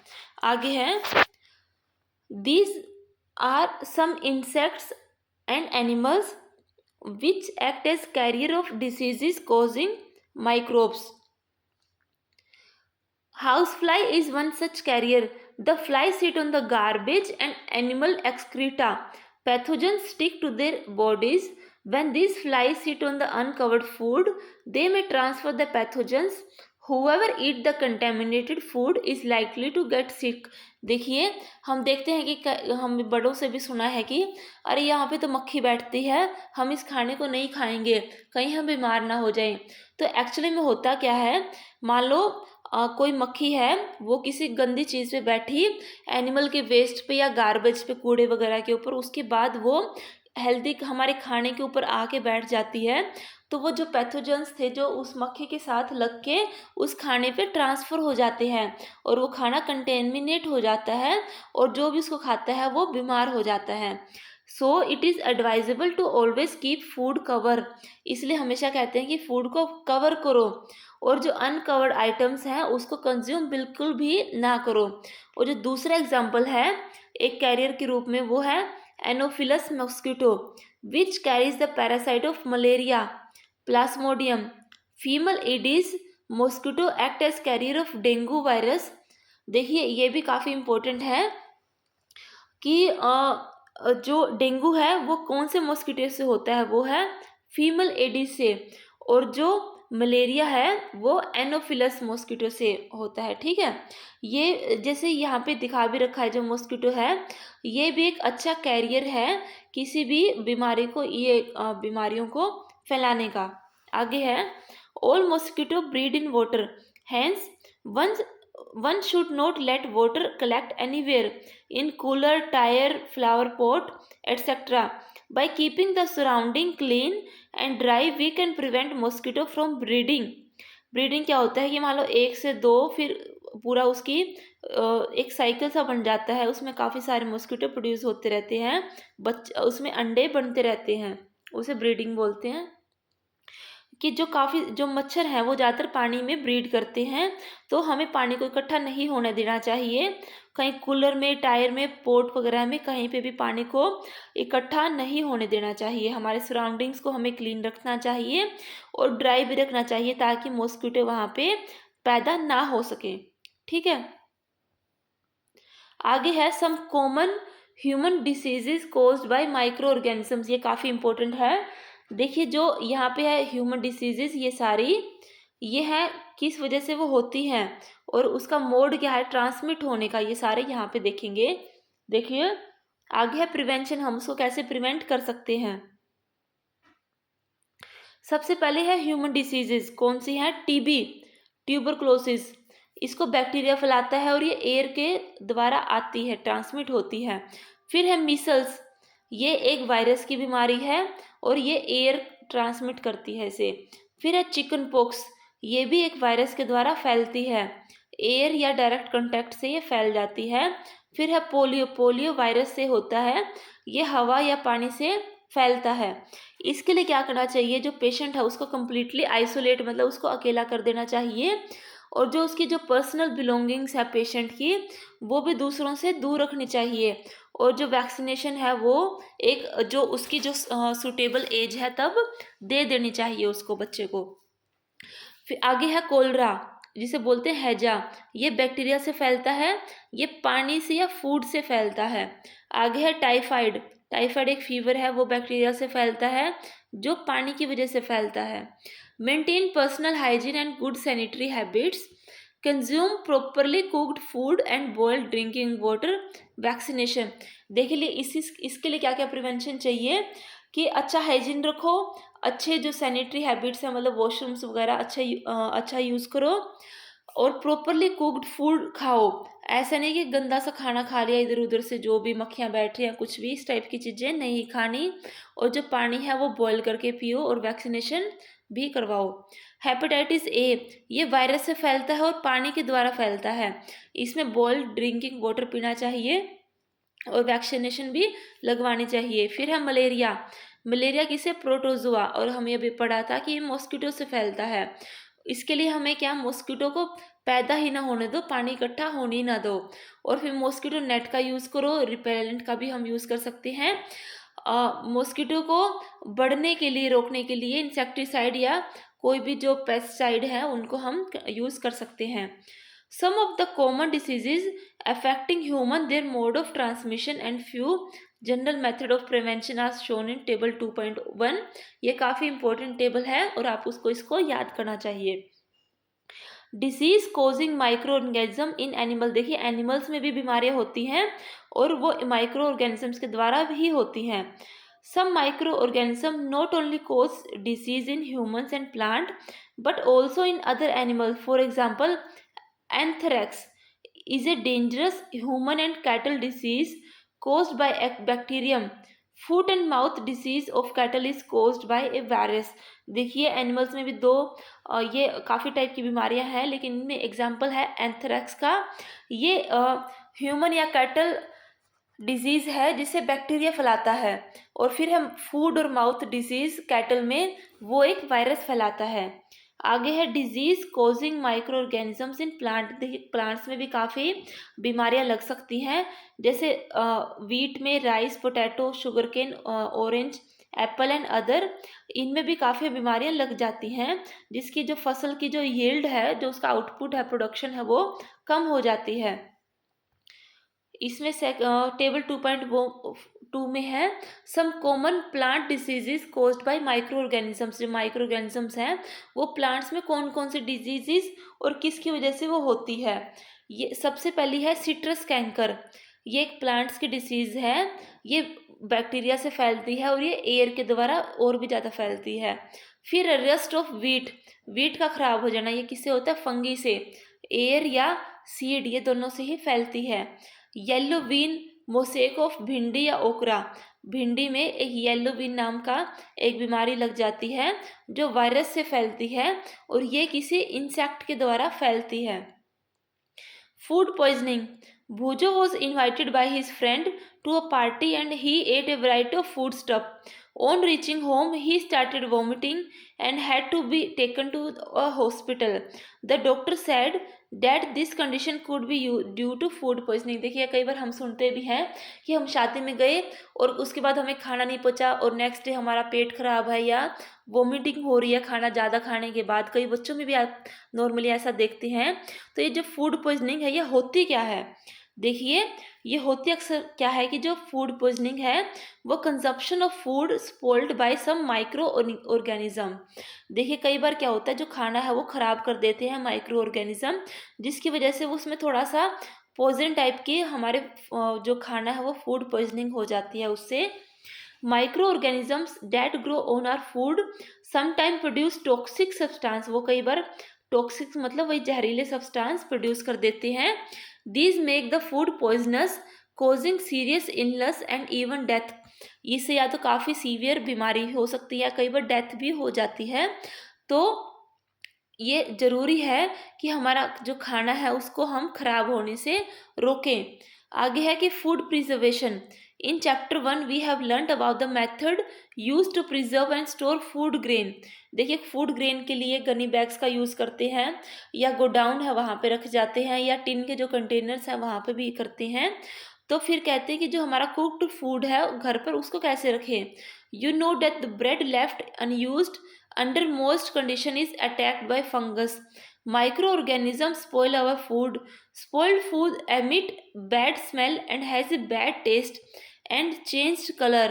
आगे है these are some insects and animals which act as carrier of diseases causing microbes. Housefly is one such carrier. The flies sit on the garbage and animal excreta. Pathogens stick to their bodies. When these flies sit on the uncovered food, they may transfer the pathogens. Whoever eat the contaminated food is likely to get sick. देखिए हम देखते हैं कि हम बड़ों से भी सुना है कि अरे यहाँ पे तो मक्खी बैठती है, हम इस खाने को नहीं खाएंगे, कहीं हम बीमार ना हो जाएं। तो एक्चुअली में होता क्या है, मान लो कोई मक्खी है वो किसी गंदी चीज़ पे बैठी, एनिमल के वेस्ट पे या गार्बेज पे, कूड़े वगैरह के ऊपर, उसके बाद वो हेल्दी हमारे खाने के ऊपर आके बैठ जाती है, तो वो जो पैथोजेंस थे जो उस मक्खी के साथ लग के उस खाने पे ट्रांसफ़र हो जाते हैं और वो खाना कंटेमिनेट हो जाता है और जो भी उसको खाता है वो बीमार हो जाता है। So it is advisable to always keep food cover. इसलिए हमेशा कहते हैं कि फूड को कवर करो और जो अनकवर्ड आइटम्स हैं उसको कंज्यूम बिल्कुल भी ना करो। और जो दूसरा एग्जाम्पल है एक कैरियर के रूप में, वो है anopheles mosquito which carries the parasite of malaria plasmodium. Female aedes mosquito act as carrier of dengue virus. देखिए ये भी काफ़ी इम्पोर्टेंट है कि जो डेंगू है वो कौन से मॉस्किटो से होता है, वो है फीमेल एडिस से, और जो मलेरिया है वो एनोफिलस मॉस्किटो से होता है। ठीक है, ये जैसे यहाँ पे दिखा भी रखा है, जो मॉस्किटो है ये भी एक अच्छा कैरियर है किसी भी बीमारी को, ये बीमारियों को फैलाने का। आगे है all mosquito breed in water, hence one should not let water collect anywhere in cooler, tire, flower pot, etc. By keeping the surrounding clean and dry, we can prevent mosquito from breeding. Breeding क्या होता है कि मान लो 1 से 2 फिर पूरा उसकी एक साइकिल सा बन जाता है, उसमें काफ़ी सारे मॉस्किटो प्रोड्यूस होते रहते हैं, उसमें अंडे बनते रहते हैं, उसे ब्रीडिंग बोलते हैं। कि जो मच्छर हैं वो ज़्यादातर पानी में ब्रीड करते हैं, तो हमें पानी को इकट्ठा नहीं होने देना चाहिए। कहीं कूलर में, टायर में, पोट वगैरह में कहीं पे भी पानी को इकट्ठा नहीं होने देना चाहिए। हमारे सराउंडिंग्स को हमें क्लीन रखना चाहिए और ड्राई भी रखना चाहिए ताकि मॉस्किटो वहाँ पे पैदा ना हो सके। ठीक है, आगे है some common human diseases caused by microorganisms. ये काफ़ी इंपॉर्टेंट है। देखिए जो यहाँ पे है ह्यूमन डिसीजेज, ये सारी ये है किस वजह से वो होती हैं और उसका मोड क्या है ट्रांसमिट होने का, ये सारे यहाँ पे देखेंगे। देखिए आगे है प्रिवेंशन, हम उसको कैसे प्रिवेंट कर सकते हैं। सबसे पहले है ह्यूमन डिसीजेज, कौन सी है, टीबी, ट्यूबरक्लोसिस, इसको बैक्टीरिया फैलाता है और ये एयर के द्वारा आती है, ट्रांसमिट होती है। फिर है मीसल्स, ये एक वायरस की बीमारी है और ये एयर ट्रांसमिट करती है इसे। फिर है चिकन पॉक्स, ये भी एक वायरस के द्वारा फैलती है, एयर या डायरेक्ट कांटेक्ट से ये फैल जाती है। फिर है पोलियो, पोलियो वायरस से होता है, ये हवा या पानी से फैलता है। इसके लिए क्या करना चाहिए, जो पेशेंट है उसको कम्प्लीटली आइसोलेट, मतलब उसको अकेला कर देना चाहिए, और जो उसकी जो पर्सनल बिलोंगिंग्स है पेशेंट की वो भी दूसरों से दूर रखनी चाहिए। और जो वैक्सीनेशन है वो एक जो उसकी जो सूटेबल एज है तब दे देनी चाहिए उसको, बच्चे को। फिर आगे है कोलरा, जिसे बोलते हैं हैजा, ये बैक्टीरिया से फैलता है, ये पानी से या फूड से फैलता है। आगे है टाइफाइड, टाइफाइड एक फीवर है, वो बैक्टीरिया से फैलता है जो पानी की वजह से फैलता है। Maintain personal hygiene and good sanitary habits, consume properly cooked food and boiled drinking water, vaccination. देखिए लिए इसके लिए क्या क्या प्रिवेंशन चाहिए कि अच्छा हाइजीन रखो, अच्छे जो सैनिटरी हैबिट्स हैं मतलब वॉशरूम्स वगैरह अच्छा यूज़ करो, और प्रॉपरली कुक्ड फूड खाओ। ऐसा नहीं कि गंदा सा खाना खा लिया इधर उधर से, जो भी मक्खियाँ बैठ रही हैं कुछ भी, इस टाइप की चीज़ें नहीं खानी। और जो पानी है वो बॉयल करके पियो और वैक्सीनेशन भी करवाओ। हेपेटाइटिस ए, ये वायरस से फैलता है और पानी के द्वारा फैलता है, इसमें बॉइल्ड ड्रिंकिंग वाटर पीना चाहिए और वैक्सीनेशन भी लगवानी चाहिए। फिर है मलेरिया, मलेरिया किसे, प्रोटोजोआ, और हमें अभी पढ़ा था कि ये मॉस्किटो से फैलता है। इसके लिए हमें क्या, मॉस्किटो को पैदा ही ना होने दो, पानी इकट्ठा होने ही ना दो। और फिर मॉस्किटो नेट का यूज़ करो, रिपेलेंट का भी हम यूज़ कर सकते हैं। मॉस्किटो को बढ़ने के लिए, रोकने के लिए इंसेक्टिसाइड या कोई भी जो पेस्टिसाइड है उनको हम यूज़ कर सकते हैं। Some of the common diseases affecting human, their mode of transmission and few general method of prevention are shown in table 2.1। ये काफ़ी इंपॉर्टेंट टेबल है और आप उसको इसको याद करना चाहिए। Disease causing micro organism in animal, देखिए एनिमल्स में भी बीमारियां होती हैं और वो माइक्रो ऑर्गेनिजम्स के द्वारा भी होती हैं। Some microorganism not only cause disease in humans and plant but also in other animal. For example anthrax is a dangerous human and cattle disease caused by a bacterium. Foot and mouth disease of cattle is caused by a virus। देखिए animals में भी दो ये काफ़ी type की बीमारियां हैं, लेकिन इनमें एग्जांपल है एंथ्रैक्स का। ये ह्यूमन या कैटल डिजीज़ है जिसे बैक्टीरिया फैलाता है। और फिर हम फूड और माउथ डिजीज़ कैटल में, वो एक वायरस फैलाता है। आगे है disease causing micro organisms in plant, देखिए प्लांट्स में भी काफ़ी बीमारियां लग सकती हैं, जैसे वीट में, rice, potato, sugarcane, orange, Apple and other, इनमें भी काफ़ी बीमारियां लग जाती हैं, जिसकी जो फसल की जो यील्ड है, जो उसका आउटपुट है, प्रोडक्शन है, वो कम हो जाती है। इसमें से टेबल 2.2 में है some common plant diseases caused by microorganisms. जो माइक्रो ऑर्गेनिजम्स हैं वो प्लांट्स में कौन कौन सी डिजीजेज और किसकी वजह से वो होती है। ये सबसे पहली है सिट्रस कैंकर, ये एक प्लांट्स की डिसीज़ है, ये बैक्टीरिया से फैलती है और ये एयर के द्वारा और भी ज़्यादा फैलती है। फिर रस्ट ऑफ वीट, वीट का ख़राब हो जाना, ये किससे होता है, फंगी से, एयर या सीड, ये दोनों से ही फैलती है। येलो बीन मोसेक ऑफ भिंडी या ओकरा, भिंडी में एक येलो बीन नाम का एक बीमारी लग जाती है जो वायरस से फैलती है और ये किसी इंसेक्ट के द्वारा फैलती है। Food poisoning, Boojho was invited by his friend to a party and he ate a variety of foodstuff. On reaching home, he started vomiting and had to be taken to a hospital. The doctor said that this condition could be due to food poisoning। देखिए कई बार हम सुनते भी हैं कि हम शादी में गए और उसके बाद हमें खाना नहीं पचा और नेक्स्ट डे हमारा पेट खराब है या वोमिटिंग हो रही है खाना ज़्यादा खाने के बाद। कई बच्चों में भी आप नॉर्मली ऐसा देखते हैं। तो ये जो फूड पॉइजनिंग है ये होती क्या है, देखिए, ये होती अक्सर क्या है कि जो फूड पॉइजनिंग है वो consumption of food spoiled by some microorganism. देखिए कई बार क्या होता है, जो खाना है वो ख़राब कर देते हैं माइक्रो ऑर्गेनिज्म, जिसकी वजह से वो उसमें थोड़ा सा पॉइजन टाइप की हमारे जो खाना है वो फूड पॉइजनिंग हो जाती है उससे। Microorganisms that grow on our food sometimes produce toxic substance, वो कई बार टॉक्सिक मतलब वही जहरीले सब्सटेंस प्रोड्यूस कर देते हैं। These make the food poisonous, causing serious illness and even death। इससे या तो काफ़ी सीवियर बीमारी हो सकती है, कई बार डेथ भी हो जाती है। तो ये ज़रूरी है कि हमारा जो खाना है उसको हम खराब होने से रोकें। आगे है कि food preservation. In chapter 1 we have learned about the method use to preserve and store food grain. देखिए फूड ग्रेन के लिए गनी बैग्स का यूज़ करते हैं, या गोडाउन है वहाँ पे रख जाते हैं, या टिन के जो कंटेनर्स हैं वहाँ पे भी करते हैं। तो फिर कहते हैं कि जो हमारा कुक्ड फूड है घर पर उसको कैसे रखें। You know that the bread left unused under most condition is attacked by fungus. Microorganisms spoil our food. Spoiled food emit bad smell and has a bad taste and changed color.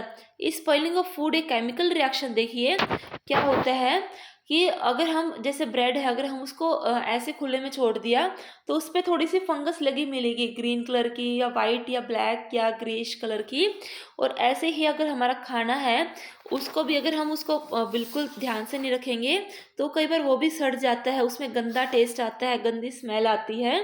Spoiling of food एक chemical reaction. देखिए क्या होता है कि अगर हम जैसे bread है, अगर हम उसको ऐसे खुले में छोड़ दिया तो उस पर थोड़ी सी फंगस लगी मिलेगी, ग्रीन कलर की या वाइट या ब्लैक या ग्रेश कलर की। और ऐसे ही अगर हमारा खाना है उसको भी अगर हम उसको बिल्कुल ध्यान से नहीं रखेंगे तो कई बार वो भी सड़ जाता है, उसमें गंदा टेस्ट आता है, गंदी स्मेल आती है।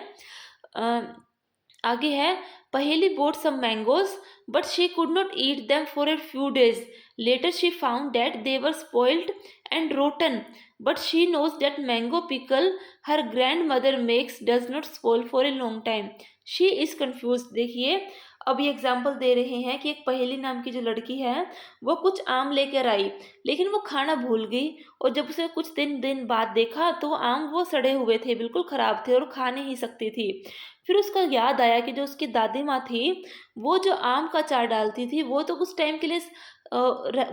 आगे है Paheli bought some mangoes but she could not eat them for a few days. Later she found that they were spoiled and rotten but she knows that mango pickle her grandmother makes does not spoil for a long time. She is confuse. देखिए अब ये example दे रहे हैं कि एक पहेली नाम की जो लड़की है वो कुछ आम लेकर आई, लेकिन वो खाना भूल गई, और जब उसे कुछ दिन बाद देखा तो वो आम वो सड़े हुए थे, बिल्कुल ख़राब थे और खा नहीं सकती थी। फिर उसका याद आया कि जो उसकी दादी माँ थी वो जो आम का अचार डालती थी वो तो कुछ टाइम के लिए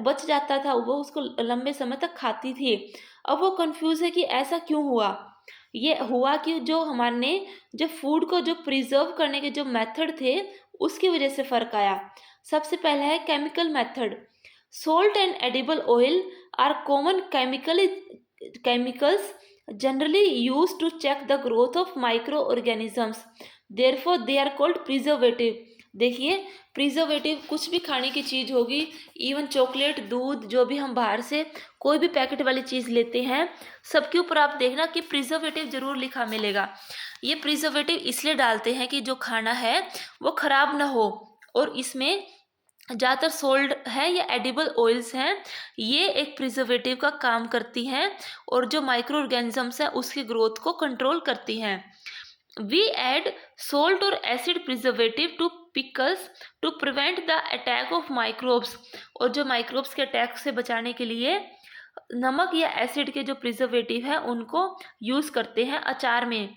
बच जाता था, वो उसको लंबे समय तक खाती थी। अब वो कंफ्यूज है कि ऐसा क्यों हुआ। ये हुआ कि जो हमारे जो फूड को जो प्रिजर्व करने के जो मेथड थे उसकी वजह से फ़र्क आया। सबसे पहला है chemical method. Salt and edible oil are common chemicals generally used to check the growth of microorganisms, therefore they are called preservative। देखिए प्रिजर्वेटिव कुछ भी खाने की चीज़ होगी, इवन चॉकलेट, दूध, जो भी हम बाहर से कोई भी पैकेट वाली चीज़ लेते हैं सबके ऊपर आप देखना कि प्रिजर्वेटिव ज़रूर लिखा मिलेगा। ये प्रिजर्वेटिव इसलिए डालते हैं कि जो खाना है वो ख़राब ना हो, और इसमें ज़्यादातर सोल्ड है या एडिबल ऑयल्स हैं, ये एक प्रिजर्वेटिव का काम करती हैं और जो माइक्रो ऑर्गेनिजम्स हैं उसकी ग्रोथ को कंट्रोल करती हैं। वी ऐड सोल्ट और acid preservative to pickles to prevent the attack of microbes. और जो माइक्रोब्स के अटैक से बचाने के लिए नमक या एसिड के जो प्रिजर्वेटिव है उनको यूज़ करते हैं अचार में।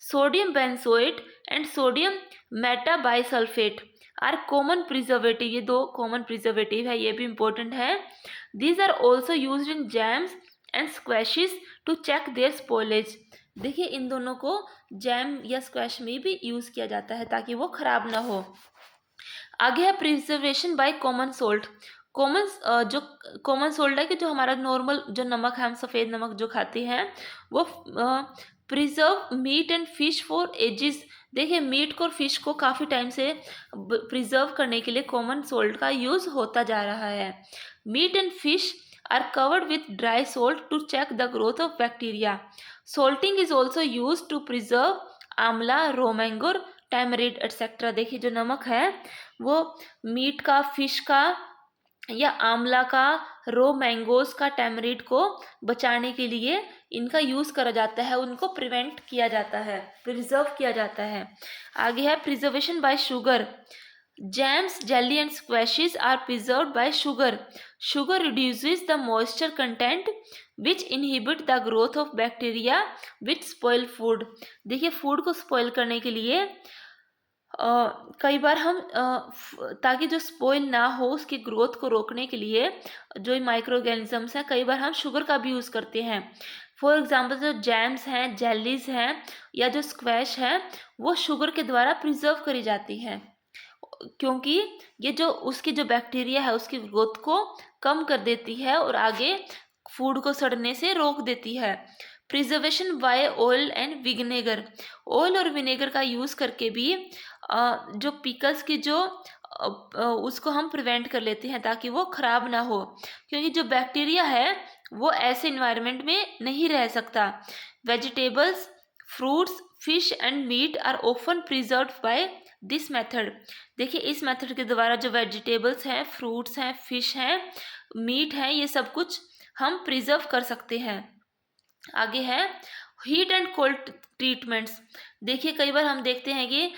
Sodium benzoate and sodium metabisulphite are common preservative. ये दो कॉमन प्रिजर्वेटिव है, ये भी इम्पोर्टेंट है। These are also use in jams and squashes to check their spoilage. देखिए इन दोनों को जैम या स्क्वैश में भी यूज़ किया जाता है ताकि वो ख़राब ना हो। आगे है preservation by common salt. Common जो कॉमन सोल्ट है कि जो हमारा नॉर्मल जो नमक है, हम सफ़ेद नमक जो खाते हैं वो preserve meat and fish for ages. देखिए मीट को और फिश को काफ़ी टाइम से प्रिजर्व करने के लिए कॉमन सोल्ट का यूज़ होता जा रहा है। Meat and fish are covered with dry salt to check the growth of bacteria. Salting is also use to preserve amla, raw mango, टैमरिड etcetera. देखिए जो नमक है वो मीट का, फिश का या आंवला का, रो मैंगोज का, टैमरिड को बचाने के लिए इनका यूज़ करा जाता है, उनको प्रिवेंट किया जाता है, प्रिजर्व किया जाता है। आगे है preservation by sugar. Jams, jelly and squashes are preserved by sugar. Sugar reduces the moisture content which inhibit the growth of bacteria which spoil food. देखिए फूड को स्पॉइल करने के लिए कई बार हम ताकि जो स्पॉइल ना हो उसकी ग्रोथ को रोकने के लिए जो माइक्रो ऑर्गेनिजम्स हैं कई बार हम शुगर का भी यूज़ करते हैं। फॉर एग्जांपल जो जैम्स हैं, जेलीज हैं या जो स्क्वैश है वो शुगर के द्वारा प्रिजर्व करी जाती हैं, क्योंकि ये जो उसकी जो बैक्टीरिया है उसकी ग्रोथ को कम कर देती है और आगे फूड को सड़ने से रोक देती है। Preservation by oil and vinegar, oil और विनेगर का यूज़ करके भी जो पिकल्स की जो उसको हम प्रिवेंट कर लेते हैं ताकि वो ख़राब ना हो, क्योंकि जो बैक्टीरिया है वो ऐसे इन्वायरमेंट में नहीं रह सकता। Vegetables, fruits, fish and meat are often preserved by this method. देखिए इस मेथड के द्वारा जो वेजिटेबल्स हैं, फ्रूट्स हैं, फिश हैं, मीट हैं, ये सब कुछ हम प्रिजर्व कर सकते हैं। आगे है हीट एंड कोल्ड ट्रीटमेंट्स। देखिए कई बार हम देखते हैं कि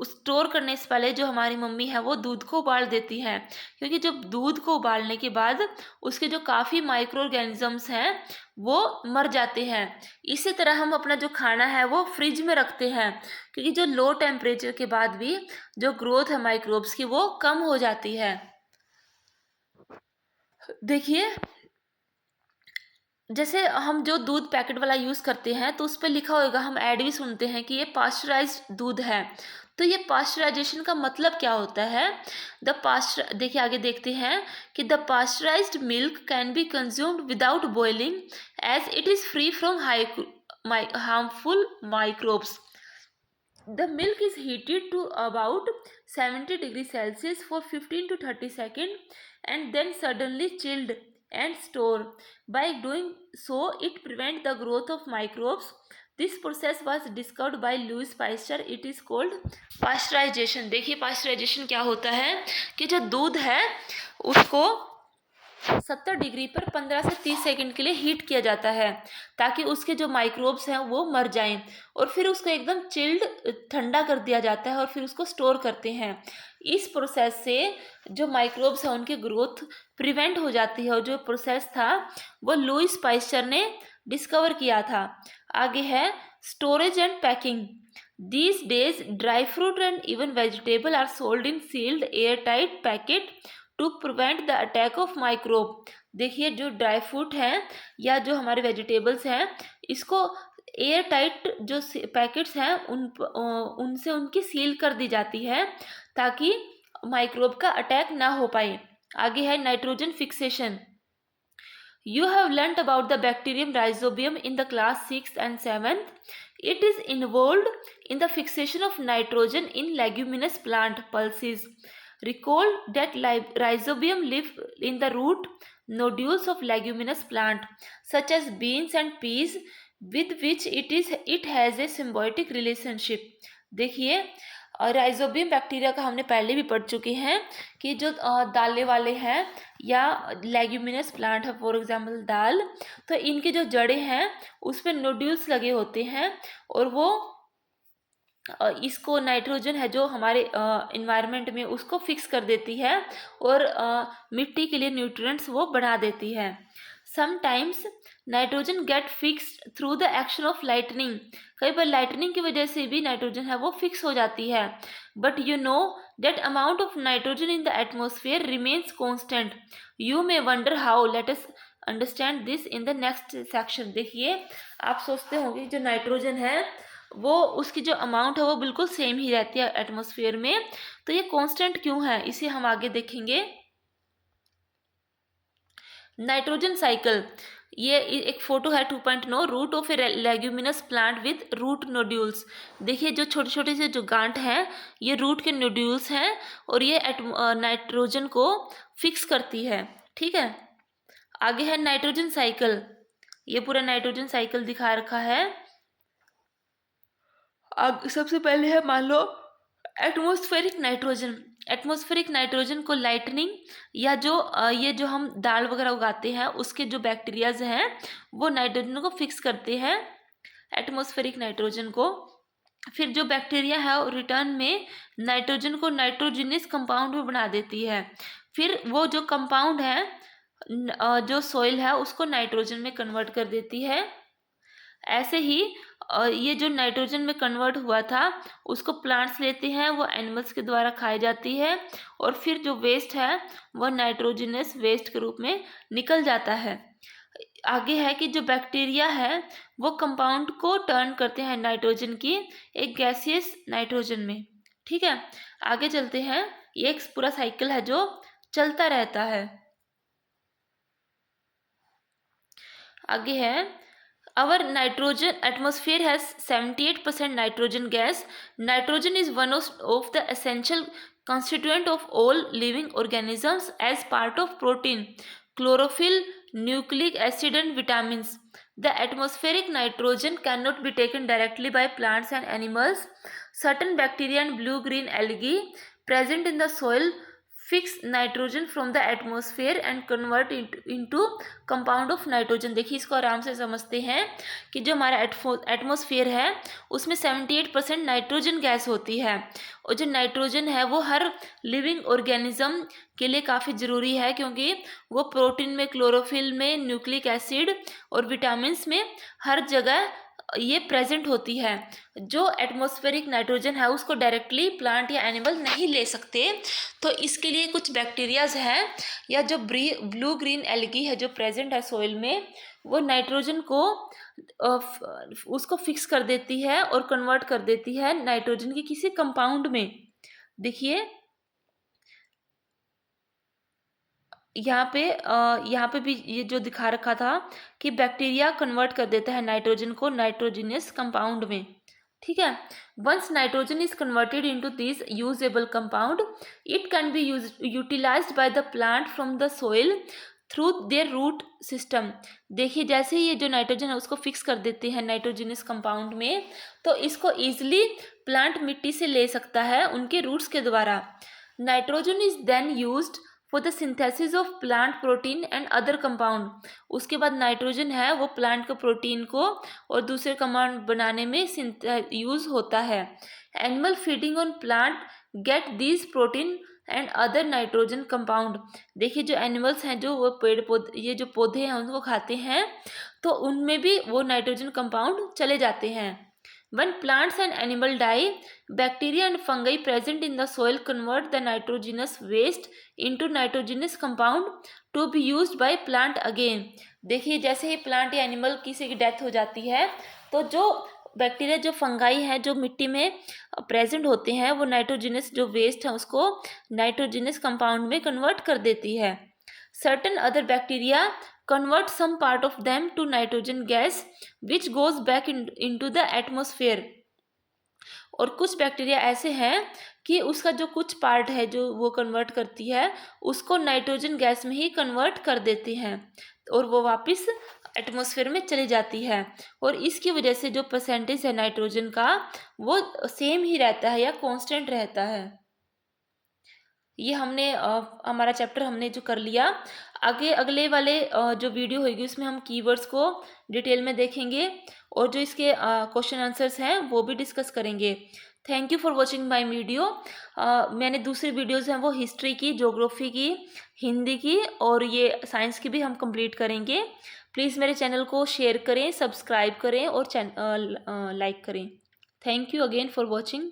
स्टोर करने से पहले जो हमारी मम्मी है वो दूध को उबाल देती है, क्योंकि जब दूध को उबालने के बाद उसके जो काफ़ी माइक्रो ऑर्गेनिजम्स हैं वो मर जाते हैं। इसी तरह हम अपना जो खाना है वो फ्रिज में रखते हैं, क्योंकि जो लो टेम्परेचर के बाद भी जो ग्रोथ है माइक्रोब्स की वो कम हो जाती है। देखिए जैसे हम जो दूध पैकेट वाला यूज़ करते हैं तो उस पर लिखा होगा, हम ऐड भी सुनते हैं कि ये पास्चराइज्ड दूध है। तो ये पास्चराइजेशन का मतलब क्या होता है? देखिए आगे देखते हैं कि the pasteurised milk can be consumed without boiling as it is free from harmful microbes. The milk is heated to about 70 degrees Celsius for 15 to 30 seconds and then suddenly chilled and stored. By doing so, it prevents the growth of microbes. This process was discovered by Louis Pasteur. It is called pasteurization. देखिए pasteurization क्या होता है कि जो दूध है उसको 70 degree पर 15 से 30 सेकंड के लिए हीट किया जाता है ताकि उसके जो माइक्रोब्स हैं वो मर जाएं, और फिर उसको एकदम चिल्ड ठंडा कर दिया जाता है और फिर उसको स्टोर करते हैं। इस प्रोसेस से जो माइक्रोब्स हैं उनकी ग्रोथ प्रिवेंट हो जाती है, और जो प्रोसेस था वो लुईस पास्चर ने डिस्कवर किया था। आगे है storage and packing. These days, dry fruit and even vegetable are sold in sealed airtight packet to prevent the attack of microbe। देखिए जो ड्राई फ्रूट हैं या जो हमारे वेजिटेबल्स हैं इसको एयर टाइट जो पैकेट्स हैं उनसे उनकी सील कर दी जाती है ताकि माइक्रोब का अटैक ना हो पाए। आगे है nitrogen fixation. You have learnt about the bacterium rhizobium in the class 6th and 7th. It is involved in the fixation of nitrogen in leguminous plant pulses. Recall that rhizobium live in the root nodules of leguminous plant such as beans and peas, with which it has a symbiotic relationship। देखिए rhizobium bacteria का हमने पहले भी पढ़ चुके हैं कि जो दालें वाले हैं या लेग्यूमिनस प्लांट है, फॉर एग्जांपल दाल, तो इनकी जो जड़ें हैं उस पर नोड्यूल्स लगे होते हैं और वो इसको नाइट्रोजन है जो हमारे इन्वायरमेंट में उसको फिक्स कर देती है और मिट्टी के लिए न्यूट्रिएंट्स वो बढ़ा देती है। Sometimes nitrogen get fixed through the action of lightning. कई बार लाइटनिंग की वजह से भी नाइट्रोजन है वो फिक्स हो जाती है। But you know that amount of nitrogen in the atmosphere remains constant. You may wonder how, let us understand this in the next section. देखिए आप सोचते होंगे जो नाइट्रोजन है वो उसकी जो अमाउंट है वो बिल्कुल सेम ही रहती है एटमॉस्फेयर में, तो ये कांस्टेंट क्यों है इसे हम आगे देखेंगे। नाइट्रोजन साइकिल, ये एक फोटो है 2.9 root of a leguminous plant with root nodules. देखिए जो छोटे छोटे से जो गांठ हैं ये रूट के नोड्यूल्स हैं और ये नाइट्रोजन को फिक्स करती है। ठीक है, आगे है नाइट्रोजन साइकिल। ये पूरा नाइट्रोजन साइकिल दिखा रखा है। अब सबसे पहले है मान लो एटमॉस्फेरिक नाइट्रोजन। एटमॉस्फेरिक नाइट्रोजन को लाइटनिंग या जो ये जो हम दाल वगैरह उगाते हैं उसके जो बैक्टीरियाज हैं वो नाइट्रोजन को फिक्स करते हैं एटमॉस्फेरिक नाइट्रोजन को। फिर जो बैक्टीरिया है रिटर्न में नाइट्रोजन को नाइट्रोजिनस कंपाउंड में बना देती है। फिर वो जो कंपाउंड है जो सॉइल है उसको नाइट्रोजन में कन्वर्ट कर देती है। ऐसे ही ये जो नाइट्रोजन में कन्वर्ट हुआ था उसको प्लांट्स लेते हैं, वो एनिमल्स के द्वारा खाई जाती है और फिर जो वेस्ट है वह नाइट्रोजनस वेस्ट के रूप में निकल जाता है। आगे है कि जो बैक्टीरिया है वो कंपाउंड को टर्न करते हैं नाइट्रोजन की एक गैसियस नाइट्रोजन में। ठीक है, आगे चलते हैं। ये एक पूरा साइकिल है जो चलता रहता है। आगे है, our nitrogen atmosphere has 78% nitrogen gas. Nitrogen is one of the essential constituent of all living organisms as part of protein, chlorophyll, nucleic acid and vitamins. The atmospheric nitrogen cannot be taken directly by plants and animals. Certain bacteria and blue-green algae present in the soil fix nitrogen from the atmosphere and convert into compound of nitrogen. देखिए, इसको आराम से समझते हैं कि जो हमारा atmosphere है उसमें 78% नाइट्रोजन गैस होती है, और जो नाइट्रोजन है वो हर लिविंग ऑर्गेनिज्म के लिए काफ़ी ज़रूरी है, क्योंकि वो प्रोटीन में, क्लोरोफिल में, न्यूक्लिक एसिड और विटामिन्स में हर जगह ये प्रेजेंट होती है। जो एटमॉस्फेरिक नाइट्रोजन है उसको डायरेक्टली प्लांट या एनिमल नहीं ले सकते, तो इसके लिए कुछ बैक्टीरियाज हैं या जो ब्लू ग्रीन एल्गी है जो प्रेजेंट है सोइल में, वो नाइट्रोजन को उसको फिक्स कर देती है और कन्वर्ट कर देती है नाइट्रोजन की किसी कंपाउंड में। देखिए यहाँ पे भी ये जो दिखा रखा था कि बैक्टीरिया कन्वर्ट कर देता है नाइट्रोजन को नाइट्रोजिनस कंपाउंड में। ठीक है, once nitrogen is converted into this usable compound, it can be utilised by the plant from the soil through their root system. देखिए, जैसे ही ये जो नाइट्रोजन है उसको फिक्स कर देते हैं नाइट्रोजिनस कंपाउंड में, तो इसको ईजिली प्लांट मिट्टी से ले सकता है उनके रूट्स के द्वारा। Nitrogen is then used for the synthesis of plant protein and other compound. उसके बाद नाइट्रोजन है वो प्लांट के प्रोटीन को और दूसरे कंपाउंड बनाने में यूज होता है। Animal feeding on plant get these protein and other nitrogen compound. देखिए, जो एनिमल्स हैं जो वो पेड़ पौधे, ये जो पौधे हैं उनको खाते हैं, तो उनमें भी वो नाइट्रोजन कंपाउंड चले जाते हैं। When plants and animal die, bacteria and fungi present in the soil convert the nitrogenous waste into nitrogenous compound to be used by plant again. देखिए, जैसे ही प्लांट या एनिमल किसी की डेथ हो जाती है, तो जो बैक्टीरिया, जो फंगाई हैं जो मिट्टी में प्रेजेंट होते हैं, वो नाइट्रोजिनस जो वेस्ट है उसको नाइट्रोजिनस कंपाउंड में कन्वर्ट कर देती है। Certain other bacteria convert some part of them to nitrogen gas which goes back into the atmosphere. और कुछ बैक्टीरिया ऐसे हैं कि उसका जो कुछ पार्ट है जो वो कन्वर्ट करती है उसको नाइट्रोजन गैस में ही कन्वर्ट कर देते हैं और वो वापस एटमॉस्फेयर में चली जाती है, और इसकी वजह से जो परसेंटेज है नाइट्रोजन का वो सेम ही रहता है या कांस्टेंट रहता है। ये हमने हमारा चैप्टर हमने जो कर लिया। आगे अगले वाले जो वीडियो होगी उसमें हम कीवर्ड्स को डिटेल में देखेंगे और जो इसके क्वेश्चन आंसर्स हैं वो भी डिस्कस करेंगे। Thank you for watching my video. मैंने दूसरी वीडियोस हैं वो हिस्ट्री की, ज्योग्राफी की, हिंदी की और ये साइंस की भी हम कंप्लीट करेंगे। प्लीज़ मेरे चैनल को शेयर करें, सब्सक्राइब करें और लाइक करें। Thank you again for watching.